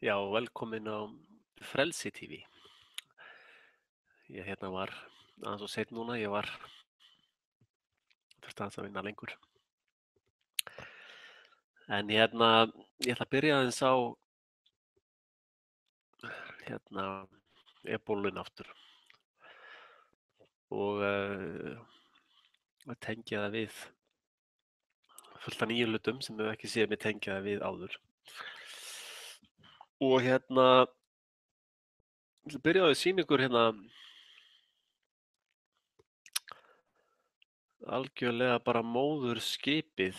Já, velkomin á Frelsi TV. Ég var aðeins of seinn núna, þurfti aðeins að vinna lengur. En ég ætla að byrja aðeins á hérna, ebólun aftur og tengja það við fullt af nýjum hlutum sem við ekki séð mig tengja það við áður. Og ég ætla að byrja á að sýna ykkur algjörlega bara móðurskipið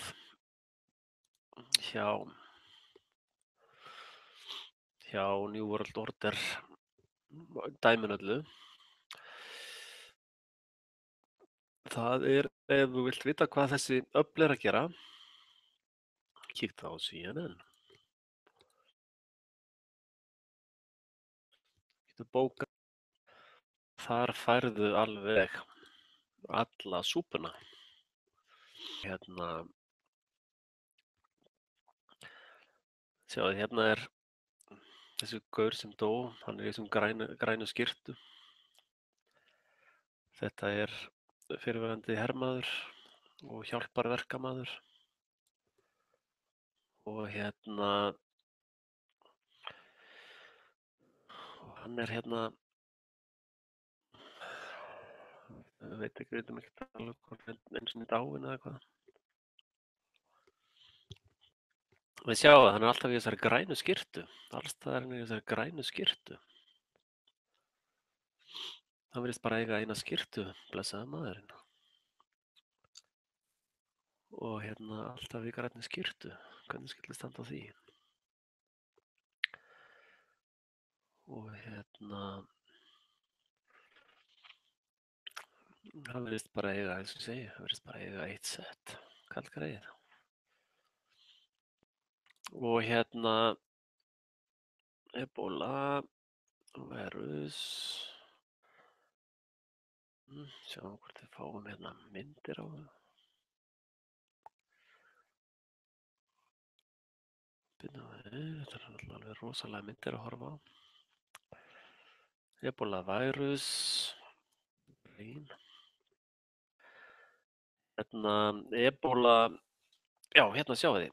hjá New World Order dæminu öllu. Það er, ef þú vilt vita hvað þessi öfl er að gera, kíktu á CNN. Getur bókað. Þar færðu alveg alla súpuna. Sjáðu, hérna er þessi gaur sem dó, hann er í þessum grænu skyrtu. Þetta er fyrrverandi hermaður og hjálparverkamaður. Og hann er veit ekki, veitum ekki alveg hvort eins og dáin eða hvað. Við sjáum að hann er alltaf í þessari grænu skyrtu. Alls staðar er hann í þessari grænu skyrtu. Hann virðist bara eiga eina skyrtu, blessaði maðurinn. Og alltaf í grænni skyrtu. Hvernig skyldi standa á því? Og hann virðist bara eiga, eins og ég segi, hann virðist bara eiga eitt sett, kallgreið. Og Ebola, vírus. Sjáum hvort við fáum myndir á það. Þetta er alveg rosalega myndir að horfa á. Ebola vírus. Ebola, já, sjáu þið.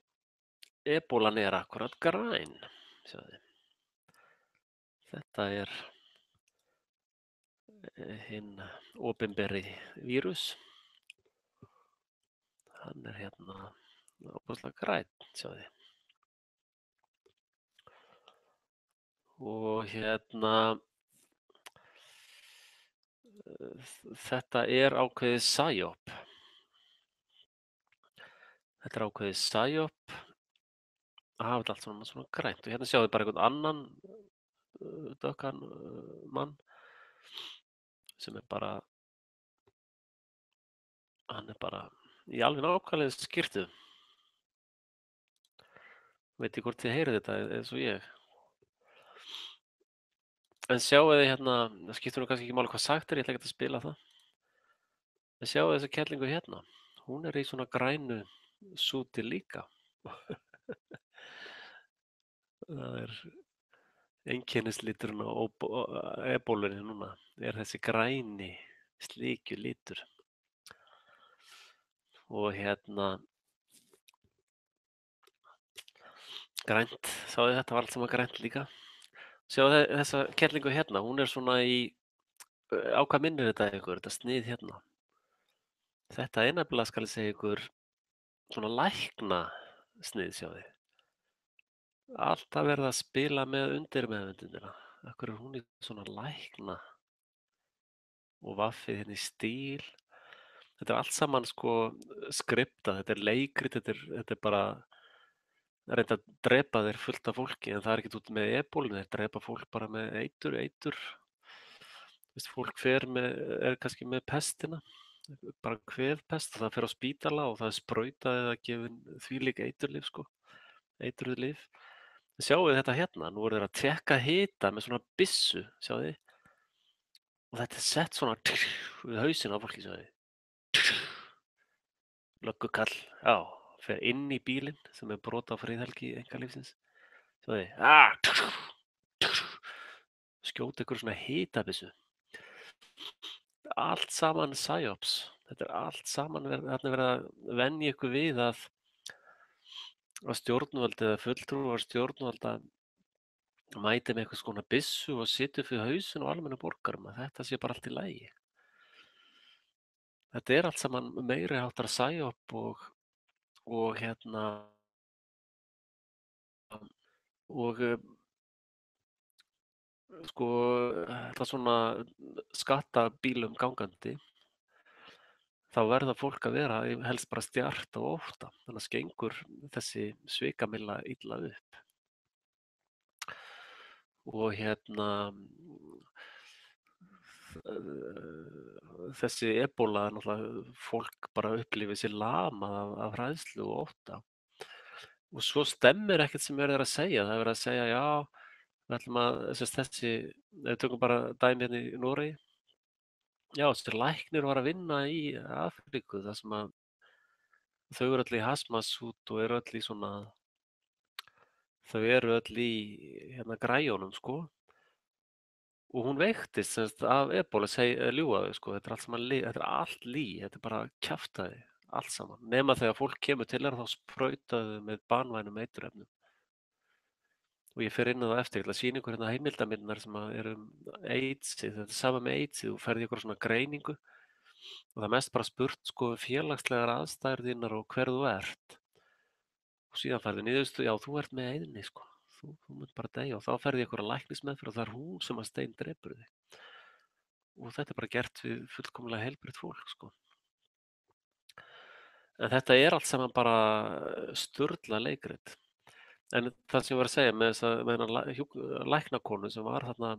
Ebolan er akkurat græn, sjáu þið. Þetta er hinn opinberi vírus. Hann er óbúslega grænn, sjáu þið. Og þetta er ákveðið psyop. Þetta er ákveðið psyop að hafa þetta allt svona grænt. Og sjáu þið bara einhvern annan dökkan mann sem er bara, hann er bara í alveg nákvæmlega skyrtu. Veit ég hvort þið heyrið þetta eins og ég. En sjáu þið það skiptir nú kannski ekki máli hvað sagt er, ég ætla ekki að spila það. En sjáu þessi kellingu hérna. Hún er í svona grænu súti líka. Það er einkennisliturinn á ebólunni núna, er þessi græni slikjulitur. Og grænt, sáðu þetta var allt saman grænt líka. Sjáu þessa kellingu hérna, hún er svona í, á hvað minnir þetta ykkur, þetta snið hérna? Þetta er nefnilega, skal ég segja ykkur, svona lækna snið, sjáu þið. Alltaf verið að spila með undirmeðvitundina. Akkur er hún í svona lækna og vaffið hérna í stíl. Þetta er allt saman sko skriptað, þetta er leikrit, þetta er bara reynda að drepa þeir fullt af fólki, en það er ekkert út með ebólinu, þeir drepa fólk bara með eitur. Fólk er kannski með pestina, bara kvefpest, það fer á spítala og það er sprautað eða gefin þvílík eiturlyf sko, eitruð lyf. Sjáu þið þetta hérna, nú eru þeir að tékka hita með svona byssu, sjáu þið. Og þetta er sett svona við hausinn á fólki, sjáu þið. Löggukall, já, fer inn í bílinn sem er brot á friðhelgi einkalífsins. Sjáðu, skjóta einhverju svona hitabyssu. Allt saman psyops. Þetta er allt saman þarna er verið að venja ykkur við að stjórnvöld eða fulltrúar stjórnvalda mæti með einhvers konar byssu og sitja fyrir hausinn á almennum borgarum að þetta sé bara allt í lagi. Þetta er allt saman meiri háttar psyop og og sko þetta svona skatta bílum gangandi þá verða fólk að vera helst bara stjart og ótta annars gengur þessi svikamylla illa upp og þessi ebóla er náttúrulega fólk bara upplifið sér lamað af hræðslu og ótta og svo stemmir ekkert sem verið er að segja það er verið að segja já við ætlum að þessi við tökum bara dæmi hérna í Noregi já þessi læknir var að vinna í Afríku þar sem að þau eru öll í hazmat-sút og eru öll í svona þau eru öll í græjunum sko og hún veiktist sem sagt af ebólu ljúga þau sko þetta er allt saman þetta er allt þetta er bara kjaftæði allt saman nema þegar fólk kemur til þá sprautaðu með banvænum eiturefnum og ég fer inn á það eftir ég ætla að sýna ykkur hérna heimildarmyndirnar sem eru AIDS-ið þetta er sama með AIDS-ið þú ferð í ykkur svona greiningu og það er mest bara spurt sko félagslegar aðstæður þínar og hver þú ert og síðan ferði niðurstu já þú ert með einni sko þú munt bara deyja og þá ferði ykkur að læknismeðferð og það er hún sem að steindrepur þig og þetta er bara gert við fullkomlega heilbrigt fólk sko. En þetta er allt saman bara sturlað leikrit. En það sem ég var að segja með þessa læknakonu sem var þarna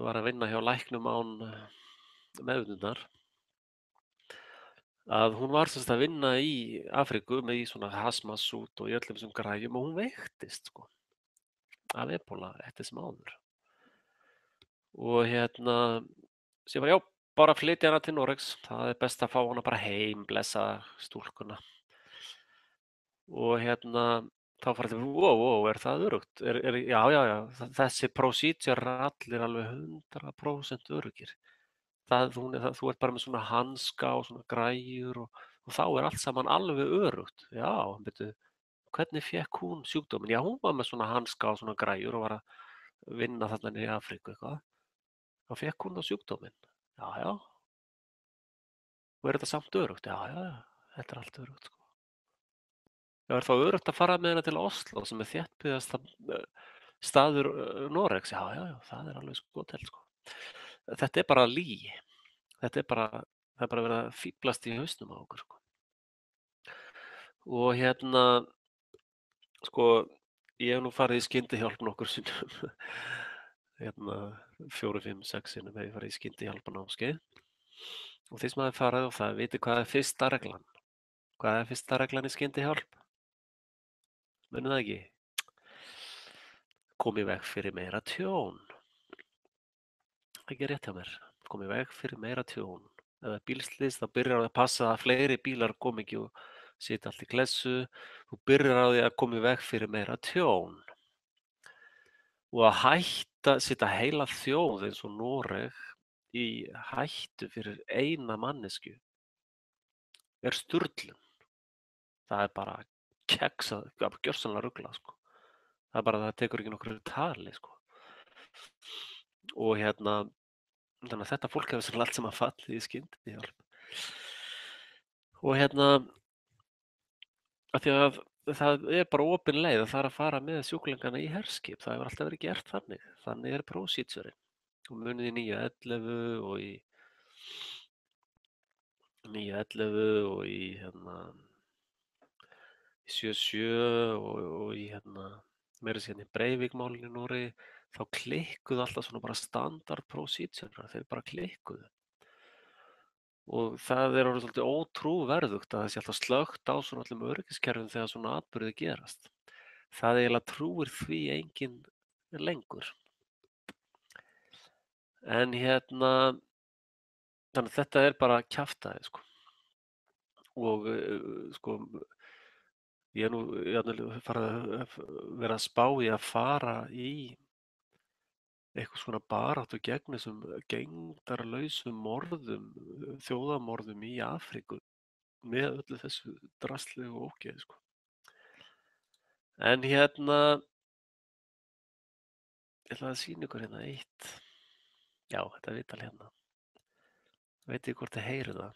var að vinna hjá læknum án meðvitundar að hún var sem sagt að vinna í Afríku með í svona hazmat-sút og í öllum þessum græjum og hún veiktist sko af ebóla eftir sem áður og sem var já bara flytja hana til Noregs það er best að fá hana bara heim blessa stúlkuna og þá fara þetta wow, er það öruggt? Já, þessi procedure er allir alveg 100% öruggir þú ert bara með svona hanska og svona græjur og þá er allt saman alveg örugt já, betur, hvernig fékk hún sjúkdóminn? Já, hún var með svona hanska og svona græjur og var að vinna þarna niður í Afríku eitthvað þá fékk hún þá sjúkdóminn já og er þetta samt örugt? Já, þetta er allt örugt sko. Já, er þá örugt að fara með hana til Oslo sem er þéttbyggðasta staður Noregs? Já, það er alveg skothelt sko. Þetta er bara lygi. Það er bara verið að fíflast í hausnum á okkur sko. Og sko, ég hef nú farið í skyndihjálp nokkur sinnum. 4, 5, 6 sinnum hef ég farið í skyndihjálpanámskeið. Og þeir sem hafa farið á það viti hvað er fyrsta reglan. Hvað er fyrsta reglan í skyndihjálp? Munið það ekki? Kom í veg fyrir meira tjón. Ekki rétt hjá mér. Kom í veg fyrir meira tjón. Eða bílslys, þá byrjar að passa að fleiri bílar kom ekki og sitja allt í klessu. Þú byrjar á því að koma í veg fyrir meira tjón. Og að hætta sitja heila þjóð eins og Noreg í hættu fyrir eina mannesku er sturlun. Það er bara keksað, gjörsamlega ruglað sko. Það er bara að það tekur ekki nokkru tali sko. Og þannig að þetta fólk hefur allt sem að fallið í skyndihjálp. Og af því að það er bara opin leið að það er að fara með sjúklingana í herskip. Það hefur alltaf verið gert þannig. Þannig er procedurinn. Og munið í 911 og í 911 og í 77 og í meira sér í Breivik-málinu í Noregi þá klikkuðu alltaf svona bara standard procedure, þeir bara klikkuðu. Og það er orðið svolítið ótrúverðugt að það sé alltaf slökkt á svona öllum öryggiskerfum þegar svona atburðir gerast. Það eiginlega trúir því enginn lengur. En þannig að þetta er bara kjaftæði sko. Og sko Ég er nú jafnvel farið að vera að spá í að fara í eitthvað svona baráttu gegn þessum gegndarlausum morðum, þjóðarmorðum í Afríku með öllu þessu drasli og ógeði, sko. En hérna, ég ætla að sýna ykkur hérna eitt. Já, þetta viðtal hérna. Veit ég hvort þið heyrið það.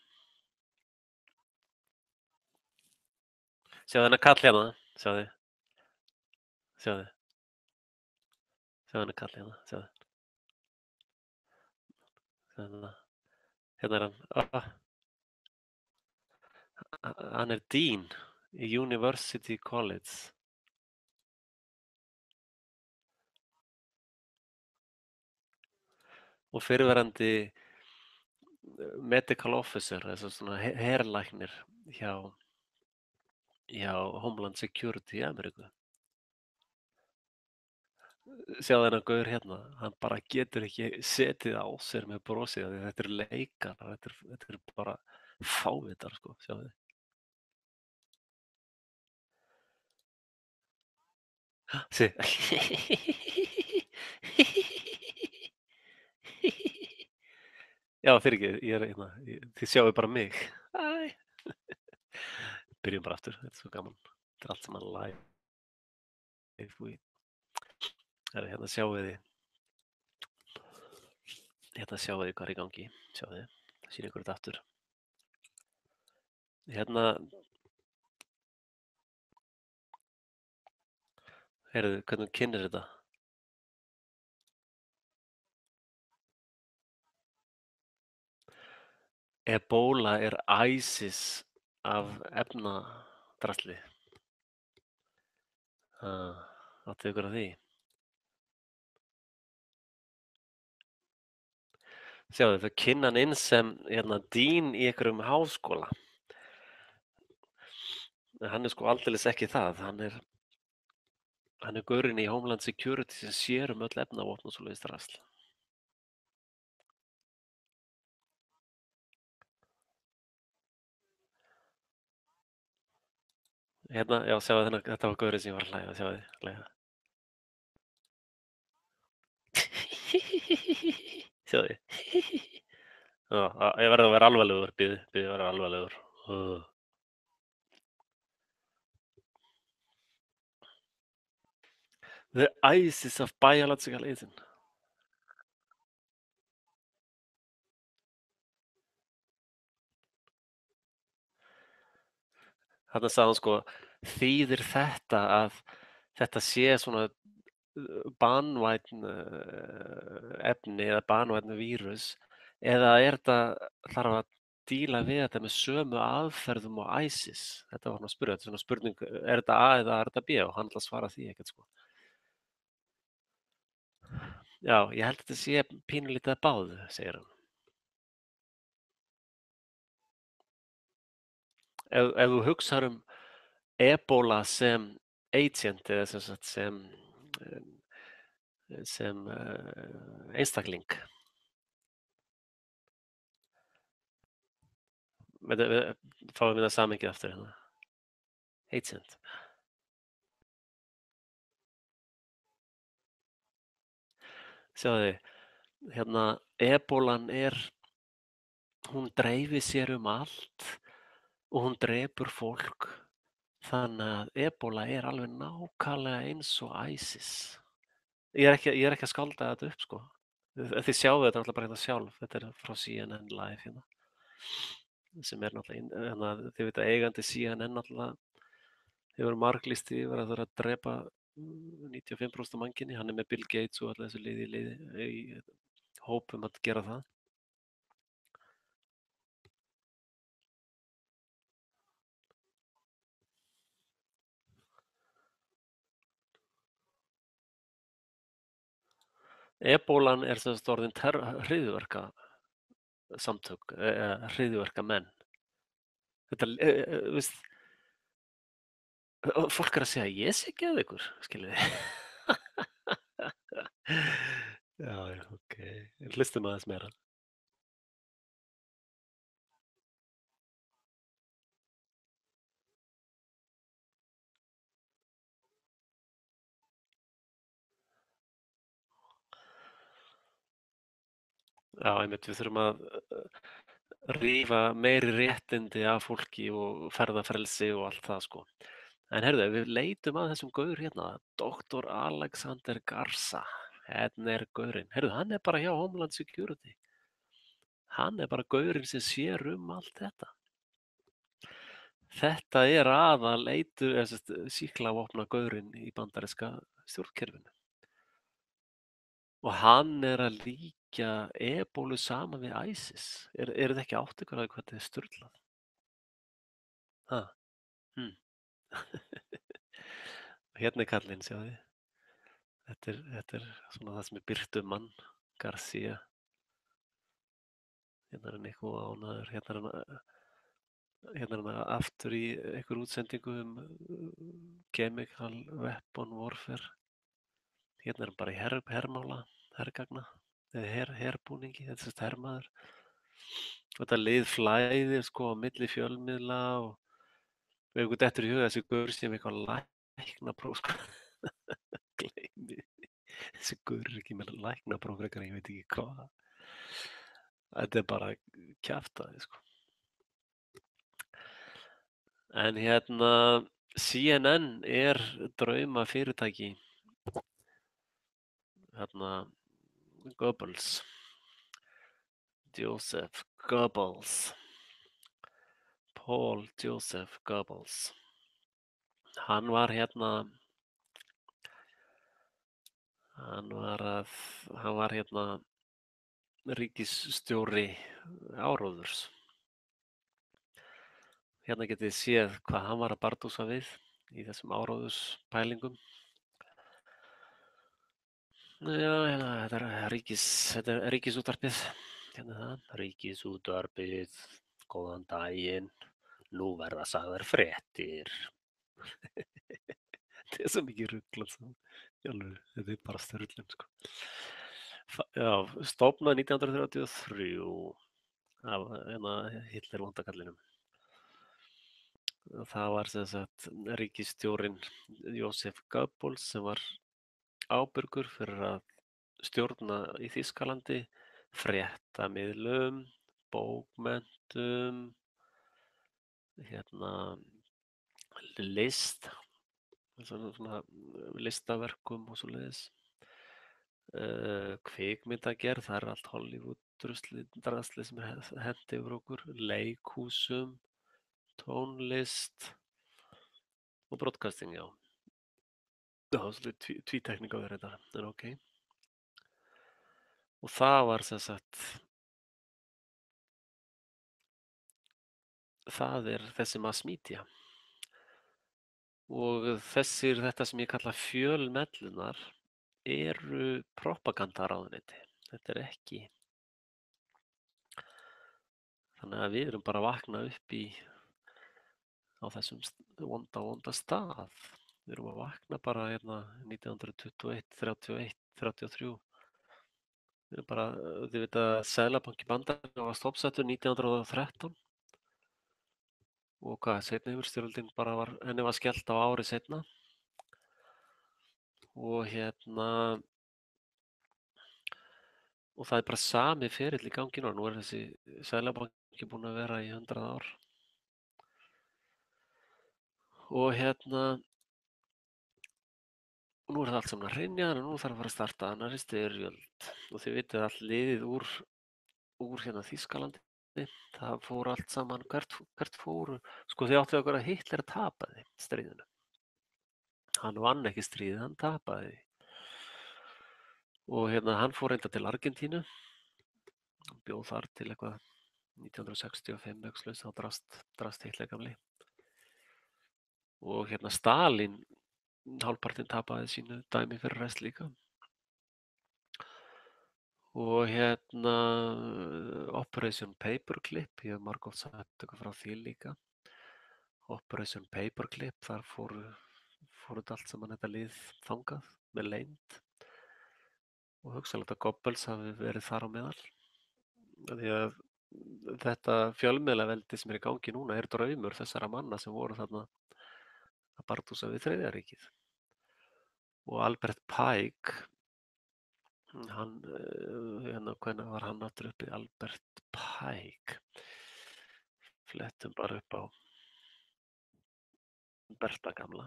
Sjáðu þennan kall hérna. Sjáðu, sjáðu, sjáðu þennan kall hérna. Sjáðu, hérna, hérna er hann. Hann er Dean í University College. Og fyrrverandi medical officer, þess að svona herlæknir hjá, hjá Homeland Security í Ameríku. Sjáðu þennan gaur hérna, hann bara getur ekki setið á sér með brosið af því þetta eru leikar, þetta eru bara fávitar, sko, sjáðu þið. Sí. Já, fyrirgefið, ég er hérna, þið sjáu bara mig. Æ. Byrjum bara aftur, þetta er svo gaman. Þetta er allt saman live. Hérna sjáu þið, hvað er í gangi. Sjáu þið, það sýnir ykkur þetta aftur. Hérna, heyrðu, hvernig kynnir þetta? Ebola er ISIS af efnadrasli. Áttu ykkur af því? Sjáðu, þau kynna hann inn sem hérna, Dean í einhverjum háskóla. En hann er sko aldeilis ekki það. Hann er gaurinn í Homeland Security sem sér um öll efnavopn og svoleiðis drasl. Hérna, já, sjáðu þennan, þetta var gaurinn sem ég var að hlæja, sjáðu þið, hlæja. Sjáðu þið. Já, ég verði að vera alvarlegur, býðu að vera alvarlegur. The ISIS of biological agent. Þarna sagði hann sko, þýðir þetta að þetta sé svona banvænn efni eða banvænn vírus eða þarf að díla við þetta með sömu aðferðum og ISIS? Þetta var hann að spyrja, þetta er svona spurning, er þetta A eða er þetta B? Og hann ætla að svara því ekkert sko. Já, ég held að þetta sé pínulítið að báðu, segir hann. Ef þú hugsar um Ebola sem agent eða sem sagt sem einstakling. Fáum við það samhengið aftur hérna. Agent. Sjáðu þið, hérna Ebolan hún dreifir sér um allt og hún drepur fólk. Þannig að Ebola er alveg nákvæmlega eins og ISIS. Ég er ekki að skálda þetta upp sko. Þið sjáu þetta náttúrulega bara hérna sjálf. Þetta er frá CNN Live hérna. Sem er náttúrulega, hérna, þið veit að eigandi CNN náttúrulega hefur marglýst yfir að það er að drepa 95% af mannkynni. Hann er með Bill Gates og alltaf þessu liði í hópum að gera það. Ebolan er sem sagt orðin hryðjuverkasamtök, hryðjuverkamenn. Þetta, veist, fólk er að segja ég sé geðveikur, skiljið þið. Já, ok. Hlustum aðeins meira. Já, einmitt, við þurfum að rífa meiri réttindi af fólki og ferðafrelsi og allt það sko. En heyrðu, ef við leitum að þessum gaur hérna, Dr. Alexander Garza, hérna er gaurinn. Heyrðu, hann er bara hjá Homeland Security. Hann er bara gaurinn sem sér allt þetta. Þetta er sýklavopna gaurinn í bandaríska stjórnkerfinu. Og hann er að líkja ebólu saman við ISIS. Er þetta ekki átt ykkur að hvað þetta er sturlað? Ha, hm. Hérna er kallinn, sjáðu þið. Þetta er svona það sem er birt mann, Garcia. Hérna er hann eitthvað ánæður. Hérna er hann aftur í einhver útsendingu chemical weapon warfare. Hérna er hann bara í hermála, hergagna, eða herbúningi, þetta er hermaður. Þetta lið flæðir sko á milli fjölmiðla og við einhvern dettur í huga þessi gaur sem eitthvað læknapróf sko. Gleymi því. Þessi gaur er ekki með læknapróf frekar en ég veit ekki hvað. Þetta er bara kjaftaði sko. En hérna CNN er draumafyrirtæki hérna Goebbels, Joseph Goebbels, Paul Joseph Goebbels. Hann var ríkisstjóri áróðurs. Hérna getið þið séð hvað hann var að bardúsa við í þessum áróðurspælingum. Já, hérna, þetta er ríkisútvarpið. Hérna er það, ríkisútvarpið, góðan daginn, nú verða sagðar fréttir. Þetta er svo mikið rugl alls. Þetta er bara störlun sko. Já, stofnað 1933 af Hitler vondakallinum. Það var sem sagt ríkisstjórinn Joseph Goebbels sem var ábyrgur fyrir að stjórna í Þýskalandi, fréttamiðlum, bókmenntum, list, svona listaverkum og svoleiðis. Kvikmyndagerð, það er allt Hollywood-drasli sem er hent yfir okkur, leikhúsum, tónlist og broadcasting, já. Já, svolítið tvítekning á þetta, en ok. Og það var sem sagt, það er þessi mass media. Og þetta sem ég kalla fjölmiðlunar eru propagandaráðuneyti. Þetta er ekki. Þannig að við erum bara að vakna upp á þessum vonda stað. Við erum að vakna bara 1921, 31, 33. Við erum bara, þið veit að Seðlabanki Bandaríkjanna var stofnsettur 1913 og hvað, seinni heimsstyrjöldin henni var skellt á ári seinna og og það er bara sami ferill í gangi núna. Nú er þessi Seðlabanki búinn að vera í 100 ár og nú er það allt saman að hrynja og nú þarf að fara að starta annarri styrjöld og þið vitið allt liðið úr Þýskalandi. Það fór allt saman, hvert fóru, sko þið áttu okkur að Hitler tapaði stríðinu. Hann vann ekki stríðið, hann tapaði því. Og hann fór reynda til Argentínu, hann bjóð þar til eitthvað 1965 öxlaus, þá drast Hitler gamli. Og Stalín, hálfpartinn tapaði sínu dæmi fyrir rest líka. Og Operation Paperclip, ég hef margoft sagt eitthvað frá því líka. Operation Paperclip, þar fóru þetta allt saman þetta lið þangað með leynd og hugsanlegt að Goebbels hafi verið þar á meðal. Því að þetta fjölmiðlaveldi sem er í gangi núna er draumur þessara manna sem voru þarna að bardúsa við Þriðja ríkið. Og Albert Pike, Hann, hérna, hvenær var hann aftur uppi? Albert Pike. Flettum bara upp á Berta gamla.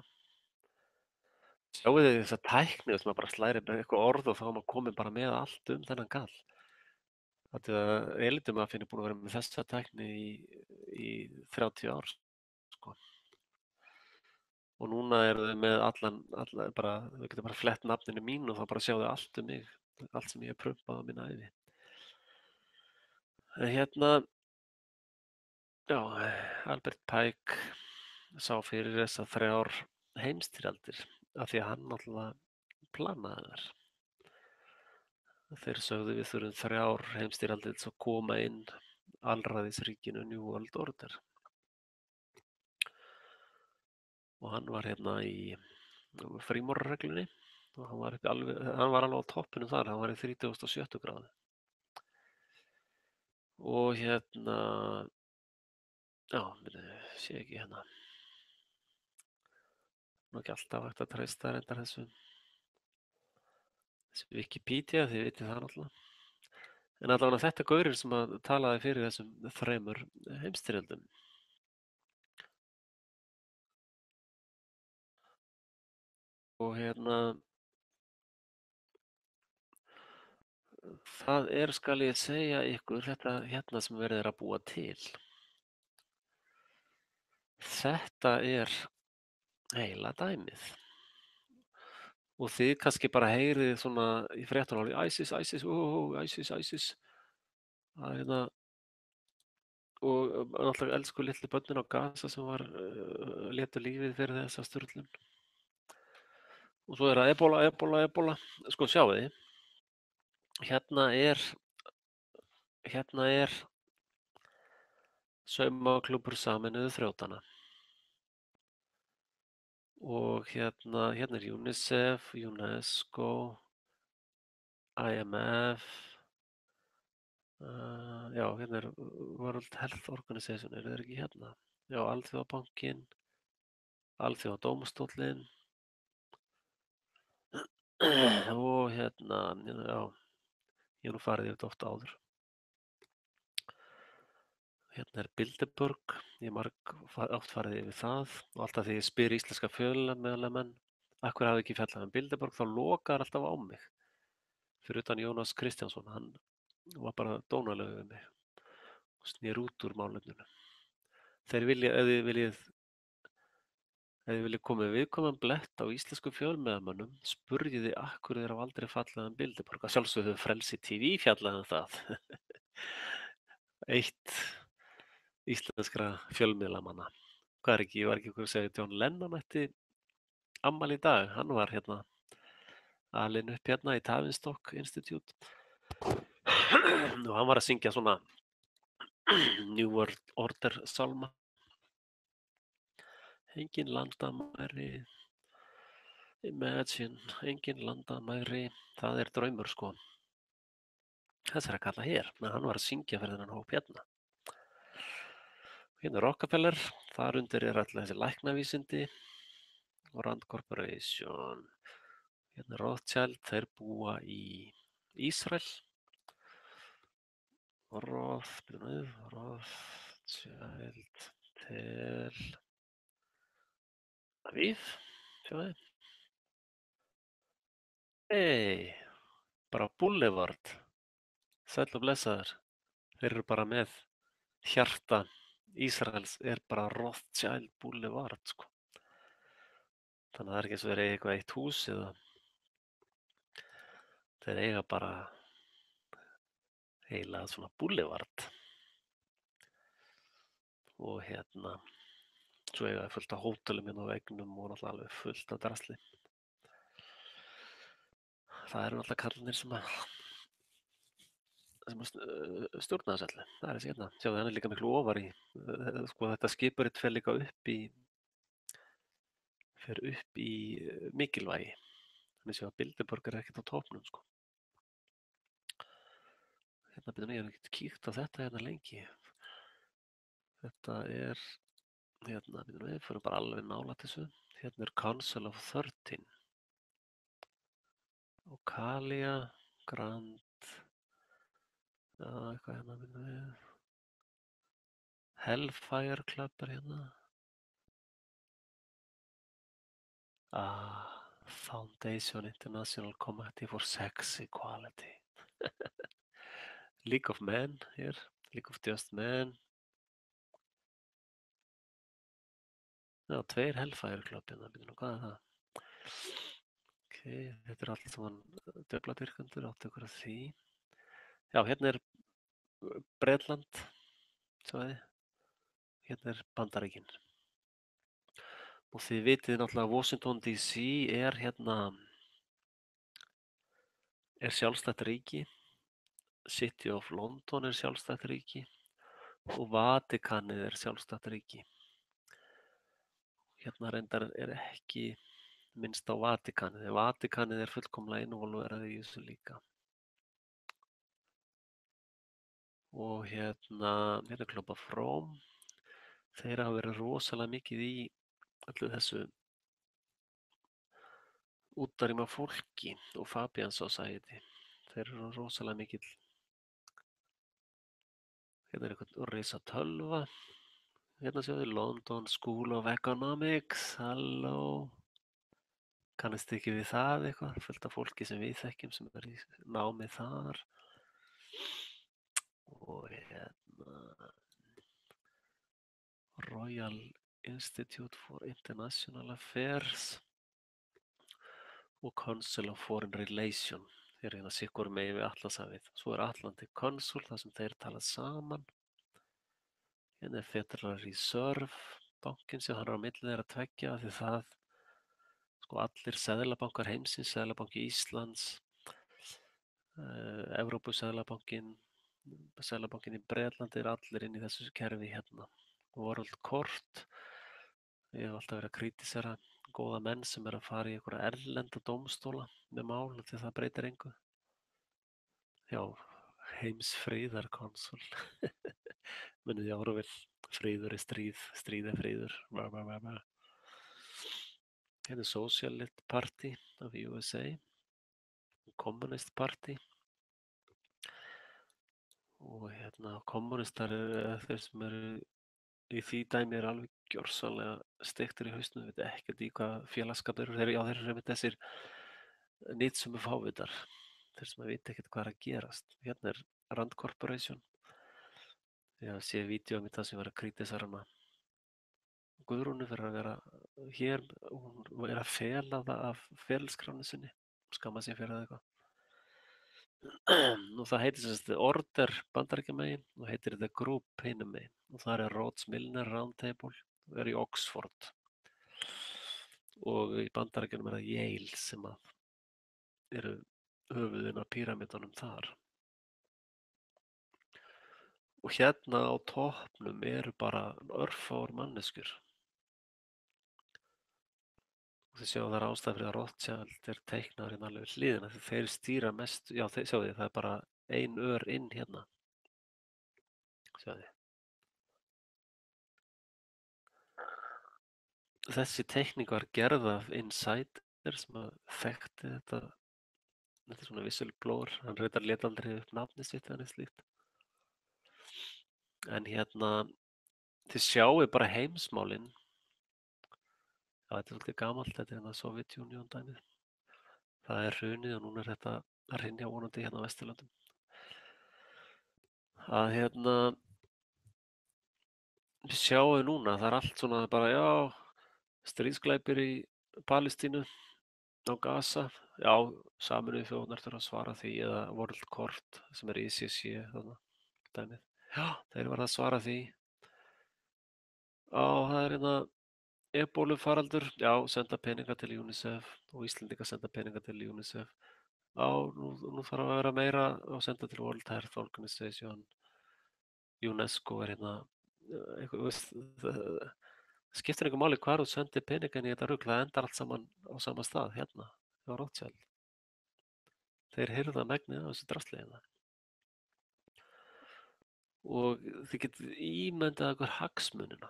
Sjáið þið þessa tækni sem maður bara slæri með eitthvað orð og þá er maður kominn bara með allt þennan gall. Þetta Elítumafinn er búinn að vera með þessa tækni í 30 ár, sko. Og núna eru þau með bara, þau geta bara flett nafninu mín og þá bara sjá þau allt mig, allt sem ég hef prumpað á minna ævi. En hérna, já, Albert Pike sá fyrir þessar 3 heimstyrjaldir af því að hann náttúrulega planaði þær. Þeir sögðu við þurfum 3 heimstyrjaldir til að koma inn alræðisríkinu New World Order. Og hann var hérna í frímúrarareglunni og hann var alveg á toppinum þar, hann var í 37. gráðu. Og hérna, já, sé ekki hérna. Nú ekki alltaf hægt að treysta reyndar þessu Wikipedia, þið vitið það náttúrulega. En allavega þetta er gaurinn sem að talaði fyrir þessum 3 heimstyrjöldum. Og hérna, það er, skal ég segja ykkur, þetta hérna sem verið er að búa til. Þetta er heila dæmið. Og þið kannski bara heyrið svona í fréttunum ISIS, ISIS, ISIS, ISIS. Það er hérna, og náttúrulega elsku litlu börnin á Gaza sem létu lífið fyrir þessa sturlun. Og svo er það Ebola. Sko sjáu þið, hérna er saumaklúbbur Sameinuðu þjóðanna. Og hérna er UNICEF, UNESCO, IMF, já, hérna er World Health Organization, er það ekki hérna? Já, Alþjóðabankinn, Alþjóðadómstóllinn og hérna, já, ég hef nú farið yfir þetta oft áður. Hérna er Bilderberg, ég hef oft farið yfir það og alltaf þegar ég spyr íslenska fjölmiðlamenn af hverju hafi ekki fjallað um Bilderberg þá lokar alltaf á mig. Fyrir utan Jónas Kristjánsson, hann var bara dónalegur við mig og snýr út úr málefninu. Þeir vilja, ef þið viljið koma með viðkvæman blett á íslenskum fjölmiðlamönnum, spurjið þið af hverju þeir hafa aldrei fjallað um Bilderberg. Að sjálfsögðu hefur Frelsi TV fjallað um það. Eitt íslenskra fjölmiðlamanna. Hvað ég var ekki að segja John Lennon ætti afmæli í dag. Hann var hérna alinn upp hérna í Tavistock Institute og hann var að syngja svona New World Order sálma. Engin landamæri, imagine, engin landamæri, það er draumur sko. Þess er að kalla hér, menn hann var að syngja fyrir þennan hóp hérna. Hérna er Rockefeller, þar undir er alltaf þessi læknavísindi og Rand Corporation. Hérna er Rothschild, þeir búa í Ísrael. Rothschild Tel Aviv, sjáðu. Hey, bara Boulevard, sæll og blessaður. Þeir eru bara með hjarta Ísraels er bara Rothschild Boulevard, sko. Þannig að það er ekki eins og þeir eiga eitthvað eitt hús eða þeir eiga bara heila svona Boulevard. Og hérna, svo eiga það fullt af hótelum hérna á veggnum og náttúrulega alveg fullt af drasli. Það eru náttúrulega kallarnir sem að stjórna þessu allir. Það er þessi hérna. Sjáðu, hann er líka miklu ofar í, sko þetta skipuritt fer líka upp í mikilvægi. Þannig séu að Bilderberg er ekkert á topnum, sko. Hérna byrjum ég hef ekkert kíkt á þetta hérna lengi. Þetta er, hérna byrjum við fyrir bara alveg nálægt þessu. Hérna er Council of 13. Og Grand, já, eitthvað hérna minnum við. Hellfire Club er hérna. Foundation International Committee for Sex Equality. League of Men hér, League of Just Men. Já, 2 Hellfire Club hérna, býtum nú, hvað er það? Ok, þetta er allt saman döfladyrkendur, áttu ykkur að því. Já, hérna er Bretland, sjáðu þið. Hérna er Bandaríkin. Og þið vitið náttúrulega að Washington DC er hérna, er sjálfstætt ríki. City of London er sjálfstætt ríki og Vatikanið er sjálfstætt ríki. Hérna reyndar er ekki minnst á Vatikanið. Vatikanið er fullkomlega involverað í þessu líka. Og hérna er Club of Rome. Þeir hafa verið rosalega mikið í öllu þessu útrýma fólki og Fabian Society. Þeir eru rosalega mikill. Hérna er einhvern risa tölva. Hérna séu þið London School of Economics. Halló. Kannist ekki við það eitthvað? Fullt af fólki sem við þekkjum sem er í námi þar. Og hérna Royal Institute for International Affairs og Council of Foreign Relations. Þeir eru hérna sikkur megin við Atlantshafið. Svo er Atlantic Council, þar sem þeir tala saman. Hérna er Federal Reserve bankinn sem hann er á milli þeirra tveggja því það, sko allir seðlabankar heimsins, Seðlabanki Íslands, Evrópuseðlabankinn, Seðlabankinn í Bretlandi er allir inn í þessu kerfi hérna. World Court, ég hef alltaf verið að krítisera góða menn sem er að fara í einhverja erlenda dómstóla með mál því það breytir engu. Já, heimsfriðarkonsul. Munið þið Orwell, friður er stríð, stríð er friður. Hérna er Socialist Party of USA, Communist Party og hérna kommunistar þeir sem eru í því dæmi er alveg gjörsamlega steiktir í hausnum, við veit ekkert í hvað félagskap eru. Já, þeir eru einmitt þessir nýtsömu fávitar, þeir sem veit ekkert hvað er að gerast. Hérna er Rand Corporation. Ég haf séð vídeo um það sem var að krítisera hana Guðrúnu fyrir að vera hér, hún er að fela það af ferilskránu sinni, skamma sig fyrir það eitthvað. Og það heitir sem sagt Order Bandaríkjamegin og heitir The Group hinum megin og þar er Rhodes Milner Roundtable og er í Oxford og í Bandaríkjunum er það Yale sem að eru höfuðin af píramídunum þar. Og hérna á toppnum eru bara örfáar manneskjur. Og þið sjáu það er ástæða fyrir að Rothschild er teiknaður hérna alveg við hliðina því þeir stýra mest, já sjáu þið það er bara ein ör inn hérna. Sjáu þið. Þessi teikning var gerð af Insider sem að þekkti þetta er svona whistleblower, hann reyndar lét aldrei upp nafnið sitt eða neitt slíkt. En hérna, þið sjáu bara heimsmálin. Já, þetta er svolítið gamalt, þetta er hérna Sovétunion dæmið. Það er hrunið og núna er þetta að hrynja vonandi hérna á Vesturlöndum. Að hérna, við sjáum núna, það er allt svona bara, já, stríðsglæpir í Palestínu, á Gaza, já, Sameinuðu þjóðirnar þurfa að svara því eða World Court sem er ICC þarna, dæmið. Já, þeir verða að svara því. Já, það er hérna ebólufaraldur, já, senda peninga til UNICEF og Íslendingar senda peninga til UNICEF. Já, nú þarf að vera meira að senda til World Health Organization. UNESCO er hérna, það skiptir einhver máli hvar þú sendir peninga inn í þetta rugl, það endar allt saman á sama stað, hérna, hjá Rothschild. Þeir hirða megnið af þessu drasli hérna. Og þið getið ímyndað ykkur hagsmunina.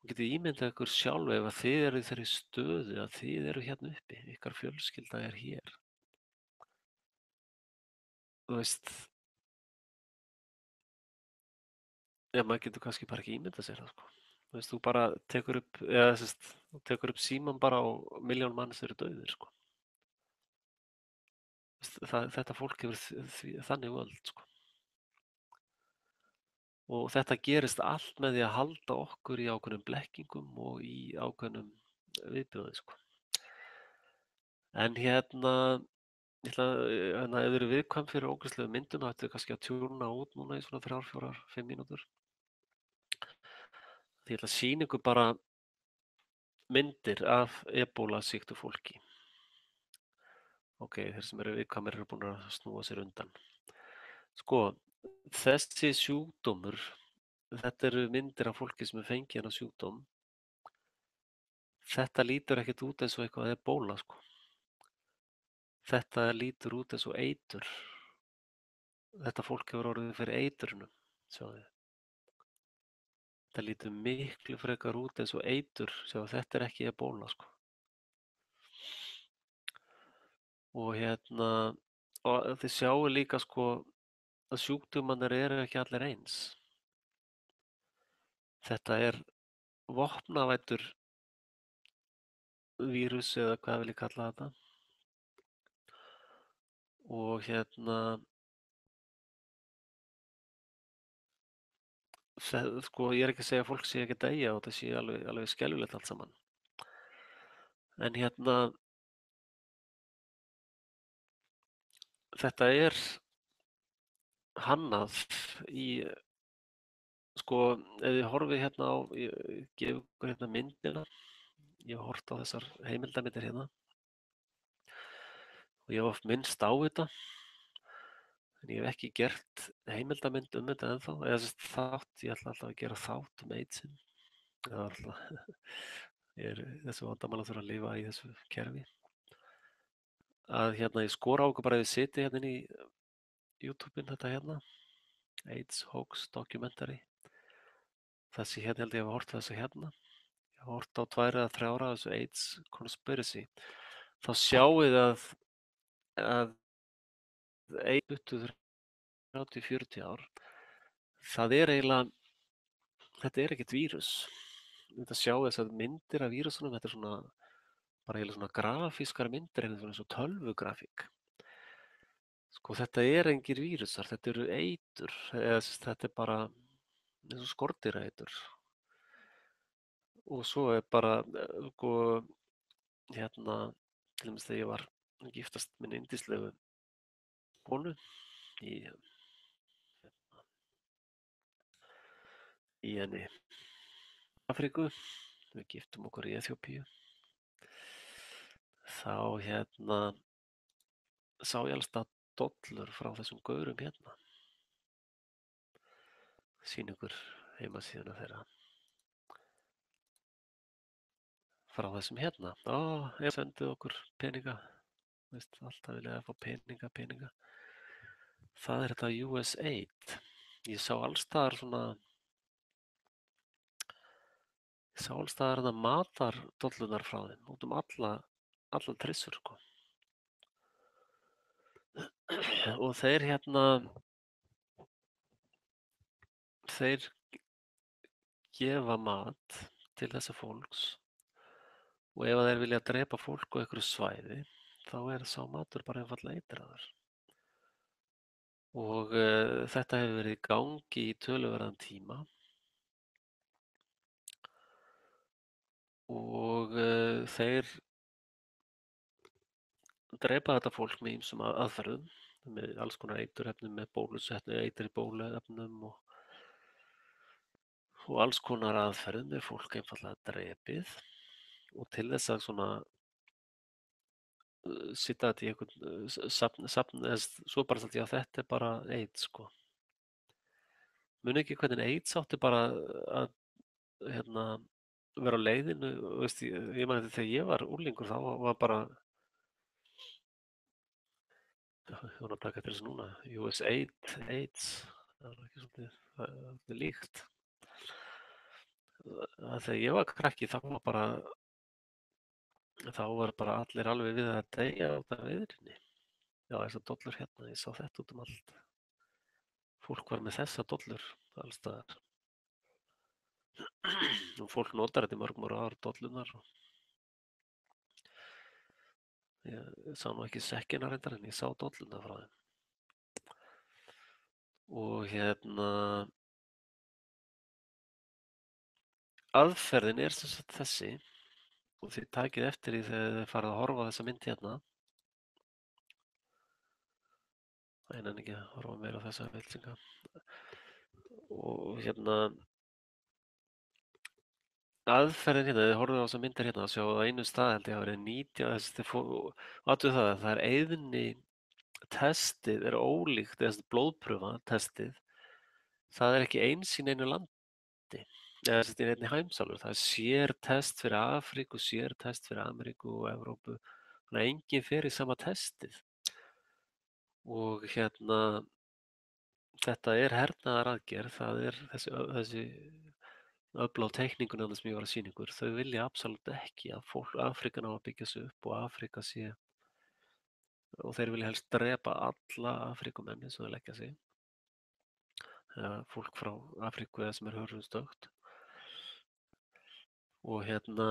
Þið getið ímyndað ykkur sjálf ef að þið eru í þeirri stöðu að þið eru hérna uppi, ykkar fjölskylda er hér. þú veist, já, maður getur kannski bara ekki ímyndað sér það, sko. Þú veist, þú bara tekur upp, eða þess, þú tekur upp síman bara og miljón manns eru dauðir, sko. Þetta fólk hefur þannig völd, sko. Og þetta gerist allt með því að halda okkur í ákveðnum blekkingum og í ákveðnum viðbjóði, sko. En hérna, ég ætla, ef þið eru viðkvæm fyrir ógeðslegu myndum, þá ættu þið kannski að tjúna út núna í svona 3, 4, 5 mínútur. Því ég ætla að sýna ykkur bara myndir af ebóla sýktu fólki. Ok, þeir sem eru viðkvæmir eru búin að snúa sér undan. Sko, þessi sjúkdómur, þetta eru myndir af fólki sem er fengið hennar sjúkdóm. Þetta lítur ekkert út eins og eitthvað ebóla, sko. Þetta lítur út eins og eitur. Þetta fólk hefur orðið fyrir eitrunum, sjáðu þið. Þetta lítur miklu frekar út eins og eitur, sjáðu, þetta er ekki ebóla, sko. Og hérna, og þið sjáu líka, sko, að sjúkdómarnir eru ekki allir eins. Þetta er vopnavæddur vírus eða hvað vil ég kalla þetta. Og hérna, sko, ég er ekki að segja að fólk sé ekki að deyja og þetta sé alveg skelfilegt allt saman. En hérna, þetta er hannað í, sko, ef þið horfið hérna á, ég gef ykkur hérna myndina, ég hef hort á þessar heimildarmyndir hérna og ég hef oft minnst á þetta, en ég hef ekki gert heimildarmynd um þetta ennþá, eða þess þátt, ég ætla alltaf að gera þátt um AIDS-in, það er alltaf, þessu vandamál að þurfa að lifa í þessu kerfi. Að hérna ég skora á okkur bara að þið sitið hérna inn í YouTube-in þetta hérna, AIDS Hoax Documentary. Þessi hérna held ég að hafa hort þessu hérna. Ég hafa hort á 2 eða 3 af þessu AIDS Conspiracy. Þá sjáið að AIDS 30-40 ár, það er eiginlega, þetta er ekkert vírus. Þetta sjáið þessar myndir af vírusunum, þetta er svona, bara eiginlega svona grafískar myndir, eins og tölvugrafík. Sko þetta er engir vírusar, þetta eru eitur, eða þetta er bara eins og skordýraeitur. Og svo er bara, sko, hérna, til dæmis þegar ég var að giftast minni yndislegu konu í henni Afríku, við giftum okkur í Eþíópíu, þá hérna sá ég alls það dollur frá þessum gaurum hérna. Sýn ykkur heimasíðuna þeirra. Frá þessum hérna. Ég sendið okkur peninga. Veist, alltaf vilja að fá peninga. Það er þetta USAID. Ég sá allstaðar svona, þetta matardollunar frá þeim, út um allar trissur, sko. Og þeir hérna, þeir gefa mat til þessa fólks og ef þeir vilja drepa fólk á einhverju svæði, þá er sá matur bara einfaldlega eitraður. Og þetta hefur verið í gangi í töluverðan tíma og þeir drepa þetta fólk með ýmsum aðferðum, með alls konar eiturefnum, með eitri bóluefnum og alls konar aðferðum er fólk einfaldlega drepið og til þess að svona sitja þetta í einhvern safn, svo bara sagt, já þetta er bara AIDS, sko. Muni ekki hvernig AIDS átti bara að hérna, vera á leiðinu, veist, ég man þetta þegar ég var úrlingur þá var bara, ég var að taka til þessu núna, USAID, AIDS, það er ekki svolítið, það er líkt. Þegar ég var krakki þá var bara allir alveg við að deyja út af veðrinni. Já, þessar dollur hérna, ég sá þetta út um allt. Fólk var með þessar dollur alls staðar. Og fólk notar þetta í mörg ár, dollunar. Ég sá nú ekki sekkina reyndar en ég sá dollunar frá þeim. Og hérna, aðferðin er sem sagt þessi, og þið takið eftir því þegar þið farið að horfa á þessa mynd hérna. Það er ekki að horfa meira á þessa vilsinga. Og hérna, aðferðin hérna, þið horfum á þessa myndir hérna og sjá á einu stað held ég að verið 19, áttu það er eyðni testið er ólíkt, þessi blóðprufa testið, það er ekki eins í neinu landi, eða þessi í einni heimsálfu, það er sér test fyrir Afríku, sér test fyrir Ameríku og Evrópu, þannig að enginn fer í sama testið. Og hérna, þetta er hernaðaraðgerð, það er þessi öfl á teikningunum sem ég var að sýna ykkur, þau vilja absolutt ekki að Afríka ná að byggja sig upp og Afríka sé, og þeir vilja helst drepa alla Afríkumenni sem þau leggja sig, eða fólk frá Afríku eða sem er hörðugstögt. Og hérna,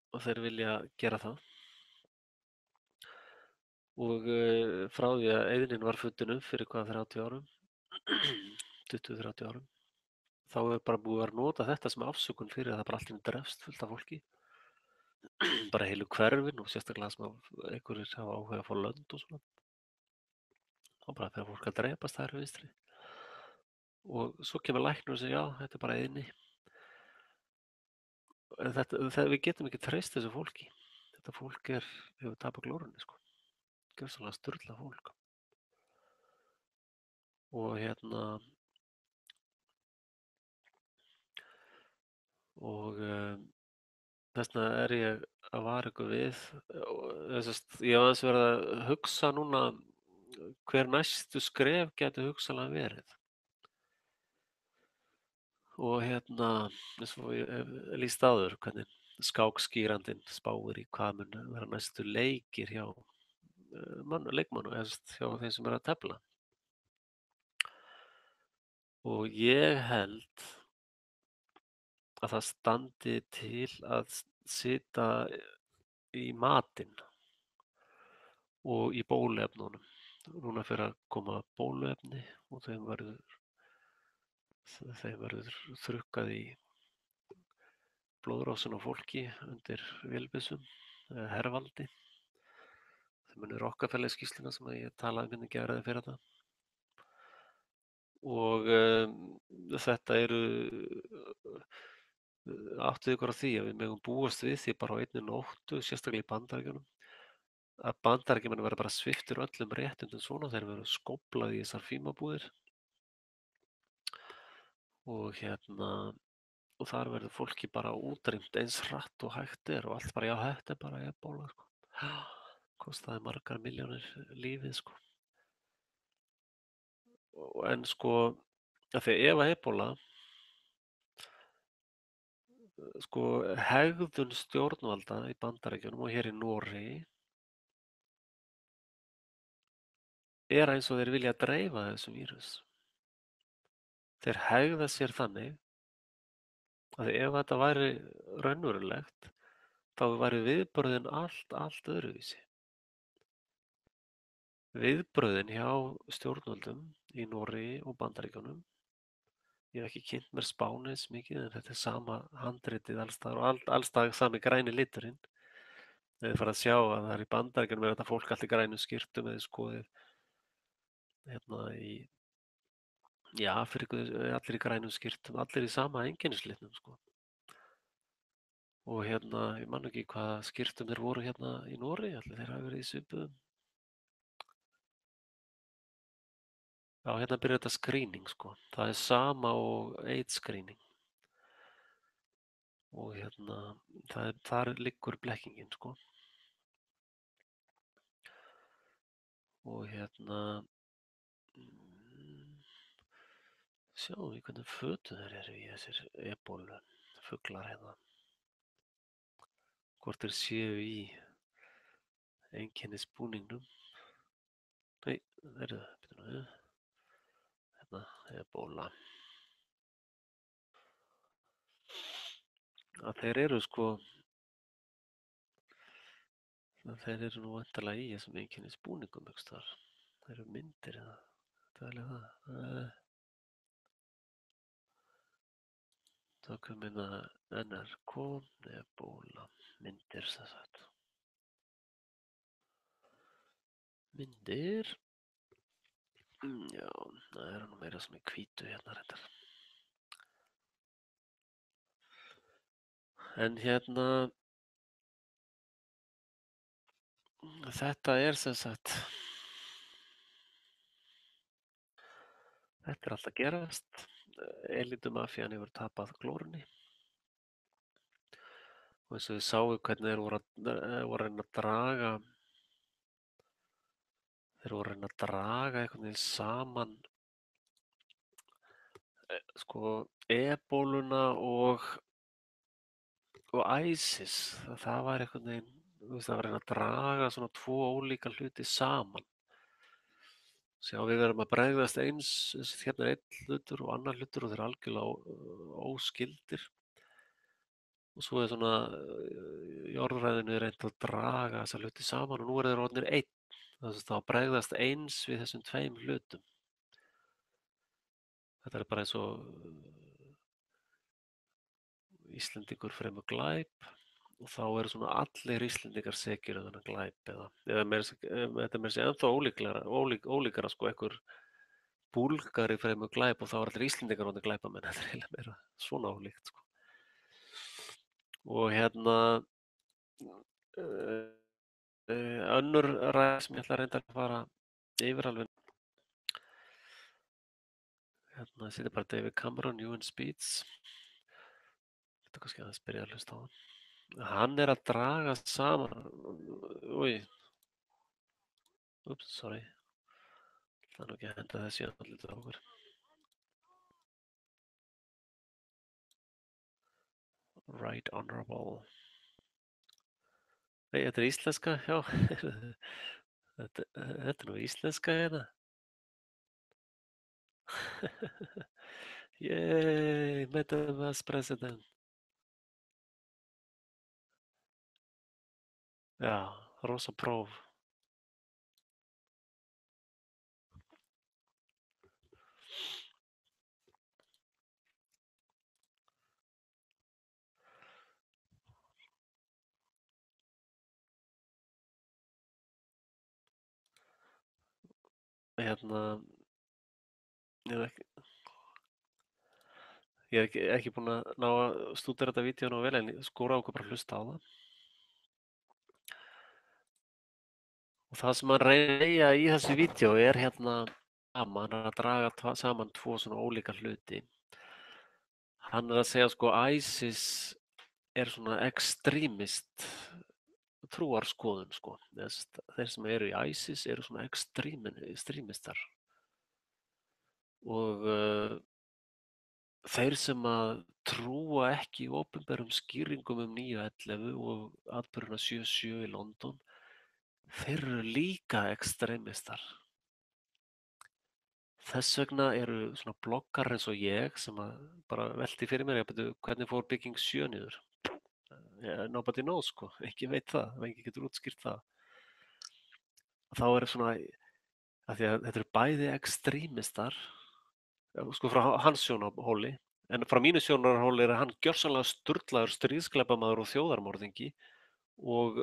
og þeir vilja gera það. Og frá því að eyðnin var fundin upp fyrir hvað 30 árum, 20-30 árum, þá er bara búið að nota þetta sem afsökun fyrir að það bara allt drefst fullt af fólki. Bara heilu hverfin og sérstaklega sem einhverjir hafa áhuga að fá lönd og svona. Þá bara þegar fólk að drepast þær vinstri. Og svo kemur læknir og segir já, þetta er bara eyðni. En við getum ekki treyst þessu fólki. Þetta fólk hefur tapað glórunni, sko. Gjörsamlega sturlað fólk. Og hérna, og þess vegna er ég að vara ykkur við. Ég hef aðeins verið að hugsa núna hver næstu skref gæti hugsanlega verið. Og hérna, eins og ég hef lýst áður, hvernig skákskýrandinn spáir í hvað mun vera næstu leikir hjá leikmönnum, hjá þeim sem eru að tefla. Og ég held að það standi til að sitja í matinn og í bóluefnunum. Núna fer að koma bóluefni og þeim verður þrukkað í blóðrásin á fólki undir vélbyssum, hervaldi. Þeim munir Rockefeller-skýrsluna sem ég talaði um hvernig geraði fyrir þetta. Og þetta eru áttið ykkur á því að við megum búast við því bara á einni nóttu, sérstaklega í Bandaríkjunum, að Bandaríkjamenn verða bara sviptir öllum réttindum svona, þeir verða skóplað í þessar fímabúðir og hérna, og þar verður fólki bara útrýmt eins hratt og hægt er og allt bara, já, þetta er bara ebóla, sko. Kostaði margar milljónir lífið, sko. En sko, þegar ef að ebóla, sko, hegðun stjórnvalda í Bandaríkjunum og hér í Noregi er eins og þeir vilja dreifa þessum vírus. Þeir hegða sér þannig að ef þetta væri raunverulegt, þá væri viðbrögðin allt öðruvísi. Viðbrögðin hjá stjórnvöldum í Noregi og Bandaríkjunum, ég hef ekki kynnt mér Spáni eins mikið, en þetta er sama handritið alls staðar og alls staðar sami græni liturinn. Þegar þið farið að sjá að það er í Bandaríkjunum er þetta fólk allt í grænum skyrtum eða skoðið hérna í Afríku, allir í grænum skyrtum, allir í sama einkennislitnum, sko. Og hérna, ég man ekki hvaða skyrtum þeir voru hérna í Noregi, allir þeir hafa verið í svipuðum. Já, hérna byrjar þetta screening, sko. Það er sama og AIDS screening. Og hérna, þar liggur blekkingin, sko. Og hérna, sjáum við hvernig fötu þeir eru í þessir ebólu fuglar hérna. Hvort þeir séu í einkennisbúningnum. Nei, bíddu nú við. Hérna, ebóla. Að þeir eru sko, þeir eru nú væntanlega í þessum einkennisbúningum einhvers staðar. Það eru myndir eða hvað er það? Tökum hérna NRK, ebóla, myndir sem sagt. Myndir. Já, það eru nú meira sem í hvítu hérna reyndar. En hérna, þetta er sem sagt, þetta er allt að gerast. Elítumafían hefur tapað glórunni. Og eins og þið sáu hvernig þeir voru að reyna að draga, einhvern veginn saman sko ebóluna og ISIS. Það var einhvern veginn, það var að reyna að draga svona tvo ólíka hluti saman. Sjá, við verðum að bregðast eins, hérna er einn hlutur og annar hlutur og þeir eru algjörlega óskyldir. Og svo er svona í orðræðinu reynt að draga þessa hluti saman og nú eru þeir orðnir einn. Þess að þá bregðast eins við þessum tveim hlutum. Þetta er bara eins og Íslendingur fremur glæp og þá eru svona allir Íslendingar sekir um þennan glæp eða þetta er meira að segja ennþá ólíkara sko, einhver Búlgari fremur glæp og þá eru allir Íslendingar orðnir glæpamenn. Þetta er eiginlega meira svona ólíkt sko. Og hérna önnur ræða sem ég ætla að reynda að fara yfir alveg. Hérna sýnir bara David Cameron, UN Speeds. Þetta er kannski aðeins byrja að hlusta á hann. Hann er að draga saman, sorry. Það er nú ekki að henda þessi að andlitið á okkur. Right Honorable. Nei, þetta er íslenska, já. Þetta er nú íslenska hérna. Yay, Madam Vice President. Já, rosa próf. Hérna, ég er ekki búinn að ná að stúdera þetta vídeo nú vel en ég skora á okkur bara að hlusta á það. Og það sem hann reynir í þessu vídeo er hérna hann er að draga saman tvo svona ólíka hluti. Hann er að segja sko ISIS er svona extremist trúarskoðun sko. Þeir sem eru í ISIS eru svona extremistar. Og þeir sem að trúa ekki opinberum skýringum 9/11 og atburðina 7/7 í London, þeir eru líka extremistar. Þess vegna eru svona bloggar eins og ég sem að bara velti fyrir mér, hvernig fór bygging 7 niður? Nobody knows sko, ekki veit það, ekki getur útskýrt það. Þá er svona, að því að þetta eru bæði extremistar, sko frá hans sjónarhóli, en frá mínu sjónarhóli er hann gjörsamlega sturlaður stríðsglæpamaður og þjóðarmorðingi og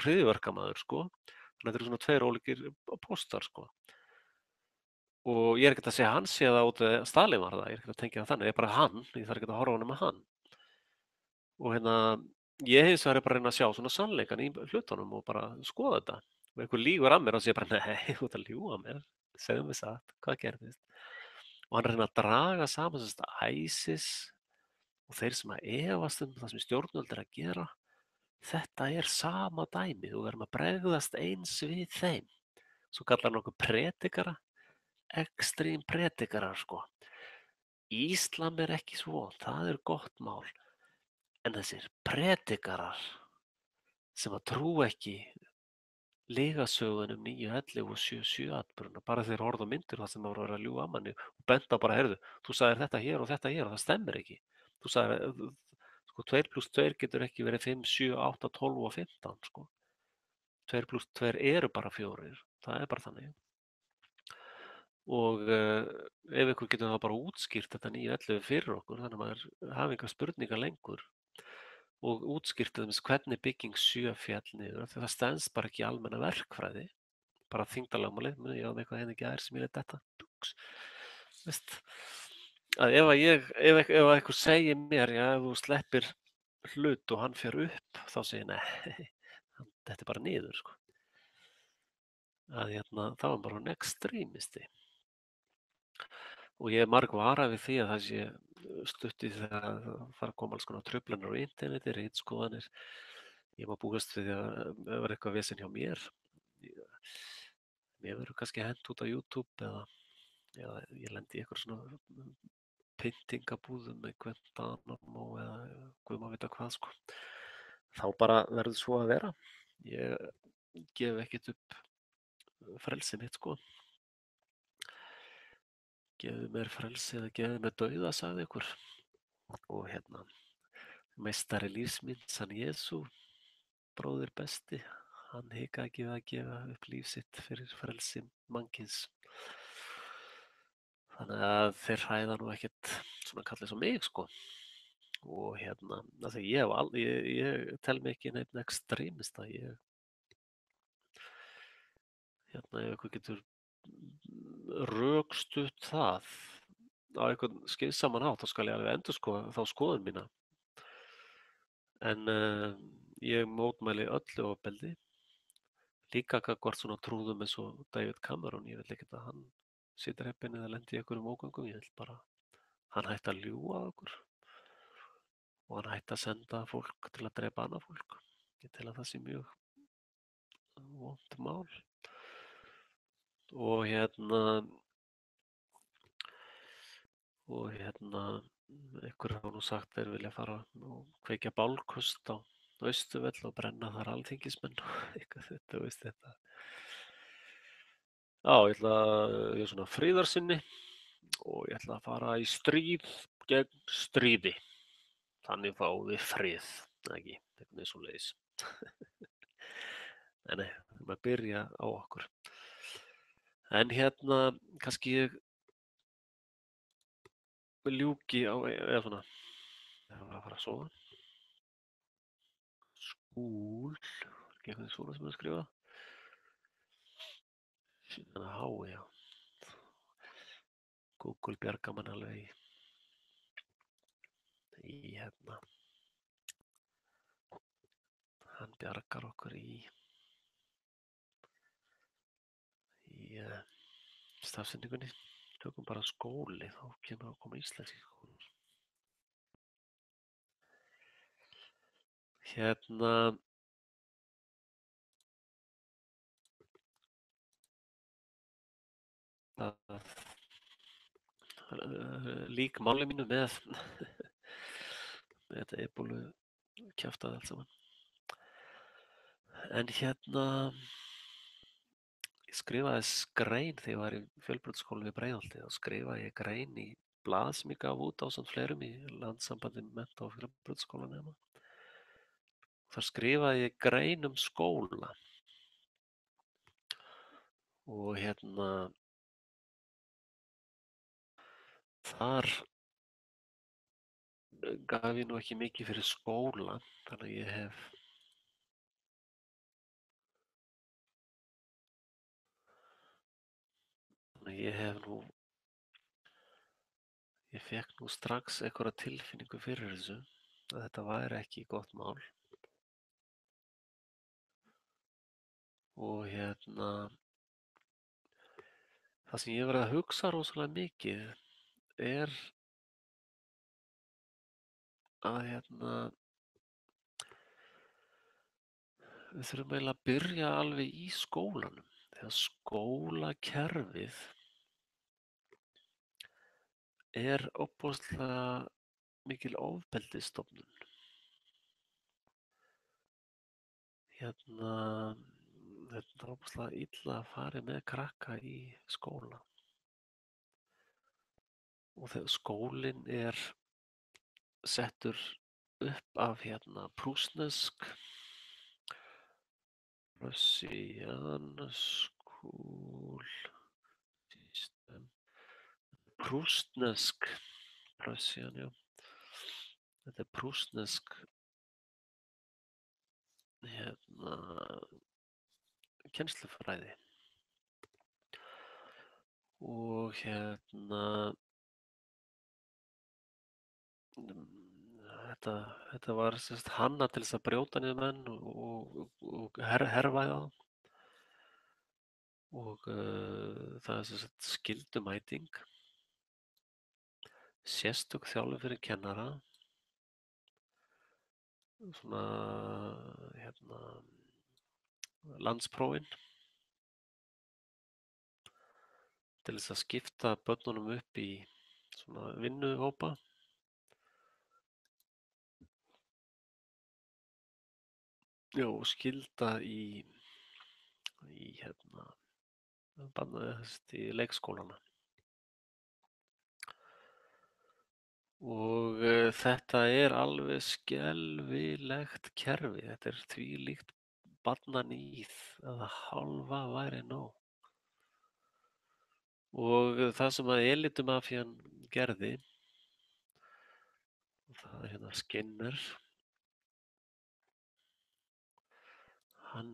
hryðjuverkamaður sko. Þannig að þetta eru svona tveir ólíkir póstar sko. Og ég er ekkert að segja hann sé það út að Stalin var það, ég er ekkert að tengja það þannig, ég er bara hann, ég þarf ekkert að horfa á hann með hann. Og hérna, ég hins vegar er bara að reyna að sjá svona sannleikan í hlutunum og bara skoða þetta. Og einhver lýgur að mér og sé bara, nei, þú ert að ljúga mér, segðu mér satt, hvað gerðist? Og hann er að reyna að draga saman ISIS og þeir sem að efast það sem stjórnvöld er að gera. Þetta er sama dæmi, þú verðum að bregðast eins við þeim. Svo kallar hann okkur predikara, extreme predikarar sko. Íslam er ekki svo, það er gott mál. En þessir predikarar sem að trú ekki lygasögun 9/11 og 7/7 atburðina, bara þeir horfðu á myndir þar sem það voru að vera að ljúga að manni og benda bara, heyrðu, þú sagðir þetta hér og það stemmir ekki. Þú sagðir, sko, 2 + 2 getur ekki verið 5, 7, 8, 12 og 15, sko. 2 + 2 eru bara 4, það er bara þannig. Og ef ykkur getur þá bara útskýrt þetta 9/11 fyrir okkur, þannig að maður hafi engar spurningar lengur og útskýrt hvernig bygging 7 féll niður, því það stenst bara ekki í almenna verkfræði, bara þyngdarlögmálið, ég var með eitthvað hérna í gær sem ég lét detta, veist, að ef einhver segir mér, já, ef þú sleppir hlut og hann fer upp, þá segir ég, nei, þetta er bara niður, sko. Að þá er bara hann extremisti. Og ég er margvarað við því að það sé stutt í þegar það fara að koma alls konar truflanir á interneti, ritskoðanir. Ég má búast við því að það var eitthvað vesen hjá mér. Mér verður kannski hent út á YouTube eða ég lendi í eitthvað svona pyntingabúðum með Guantanamo eða guð má vita hvað, sko. Þá bara verður svo að vera. Ég gef ekkert upp frelsi mitt, sko. Gefðu mér frelsi eða gefðu mér dauða, sagði ykkur. Og meistari lífs míns, hann Jesú, bróðir besti, hann hikaði ekki við að gefa upp líf sitt fyrir frelsi mannkyns. Þannig að þeir hræða nú ekkert svona kallið svo mig, sko. Og því ég tel mig ekki neitt extremista. Ef ykkur getur rökstutt það á einhvern skynsaman hátt, þá skal ég alveg endurskoða þá skoðun mína. En ég mótmæli öllu ofbeldi, líka gagnvart svona trúðum eins og David Cameron. Ég vil ekkert að hann sitji heppinn eða lendi í einhverjum ógöngum. Ég vil bara hann hætti að ljúga að okkur og hann hætti að senda fólk til að drepa annað fólk. Ég tel að það sé mjög vont mál. Og einhver hafa nú sagt þeir vilja fara og kveikja bálköst á Austurvöll og brenna þar alþingismenn og eitthvað þetta, veist þetta. Já, ég er svona friðarsinni og ég ætla að fara í stríð gegn stríði. Þannig fáum við frið, ekki? Þetta er svoleiðis. Nei, við erum að byrja á okkur. En kannski ég ljúki á, eða svona, ég var að fara að sofa. Skúl, ekki eitthvað svona sem ég að skrifa. Þannig að hái, já. Google bjargar mann alveg í hann bjargar okkur í stafsetningunni. Tökum bara skóli, þá kemur að koma íslenski skóli. Lík máli mínu með þetta ebólu kjaftaði allt saman. En ég skrifaði grein þegar ég var í Fjölbrautaskólanum við Breiðholtið. Þá skrifaði ég grein í blað sem ég gaf út ásamt fleirum í Landssambandi mennta- og fjölbrautaskólanema. Þar skrifaði ég grein um skóla og þar gaf ég nú ekki mikið fyrir skóla, þannig að ég fékk nú strax einhverja tilfinningu fyrir þessu, að þetta væri ekki gott mál. Og það sem ég hef verið að hugsa rosalega mikið er að við þurfum eiginlega að byrja alveg í skólanum. Þegar skólakerfið er ofboðslega mikil ofbeldisstofnun. þetta er óbúslega illa að fara með krakka í skóla. Og þegar skólinn er settur upp af prússnesk Russian School System. Prússnesk Russian, já. Þetta er prússnesk kennslufræði. Og þetta var hannað til þess að brjóta niður menn og hervæða þá. Og það er skyldumæting, sérstök þjálfun fyrir kennara, svona landsprófin til þess að skipta börnunum upp í svona vinnuhópa. Já, og skylda í leikskólana. Og þetta er alveg skelfilegt kerfi. Þetta er þvílíkt barnaníð að hálfa væri nóg. Og það sem að elitumafían gerði, það er Skinner, hann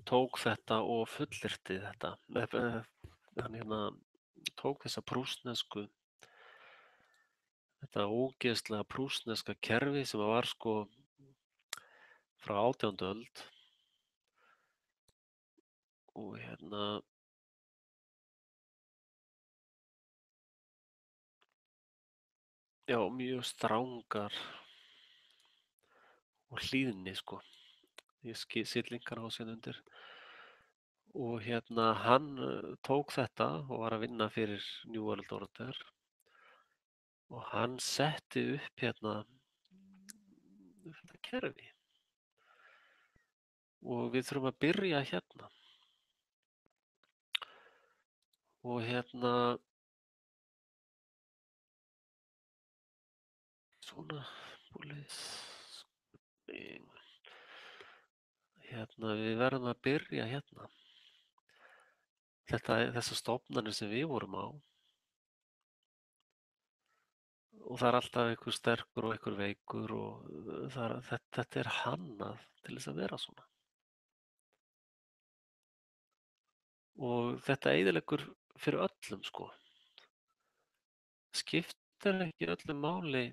tók þetta og fullyrti þetta. Hann tók þessa prússnesku, þetta ógeðslega prússneska kerfi sem var frá 18. öld og já, mjög strangar og hlýðni ég set linkana á síðan undir. Og hann tók þetta og var að vinna fyrir New World Order og hann setti upp þetta kerfi og við þurfum að byrja hérna. Og svona við verðum að byrja hérna. Þessar stofnanir sem við vorum á, og það er alltaf einhver sterkur og einhver veikur og þetta er hannað til þess að vera svona. Og þetta eyðileggur fyrir öllum skiptir ekki öllu máli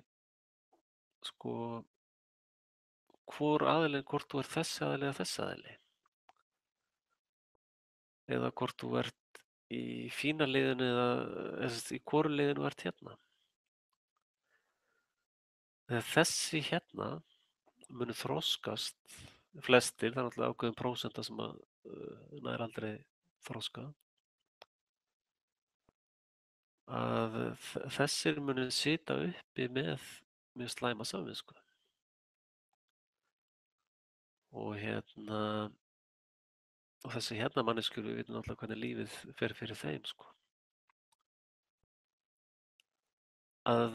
hvor aðilinn, hvort þú ert þessi aðili eða þessi aðili, eða hvort þú ert í fína liðinu eða í hvoru liðinu ert hérna. Þegar þessi munu þroskast, flestir, það er náttúrulega ákveðin prósenta sem að nær aldrei þroska, að þessir munu sita uppi með mjög slæma samvisku. Og og þessi manneskjur, við vitum náttúrulega hvernig lífið fer fyrir þeim að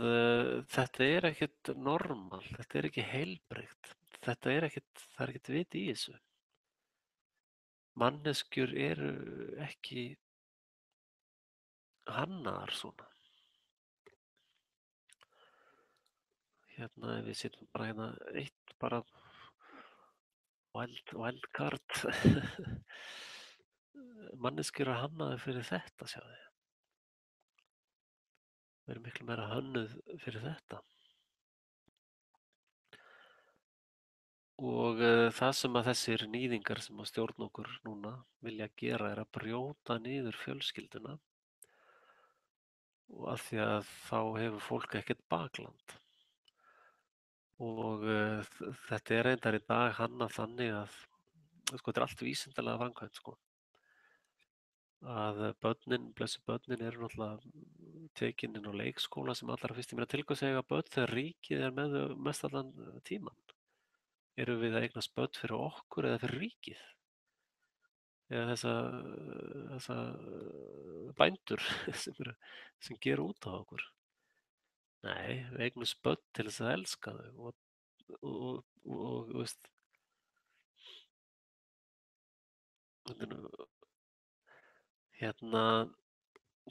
þetta er ekkert normal, þetta er ekki heilbrigt, það er ekkert vit í þessu. Manneskjur eru ekki hannaðar svona. Við setjum bara eitt wildcard. Manneskjur eru hannaðar fyrir þetta, sjáðu. Við erum miklu meira hönnuð fyrir þetta. Og það sem að þessir níðingar sem að stjórna okkur núna vilja gera er að brjóta niður fjölskylduna, og af því að þá hefur fólk ekkert bakland. Og þetta er reyndar í dag hannað þannig að þetta er allt vísindalega framkvæmt að blessuð börnin eru náttúrulega tekin inn á leikskóla sem allra fyrst. Til hvers eiga börn þegar ríkið er með þau mest allan tímann? Erum við að eignast börn fyrir okkur eða fyrir ríkið? Eða þessa bændur sem gera út á okkur? Nei, við eignumst börn til þess að elska þau og veist, þetta er hérna,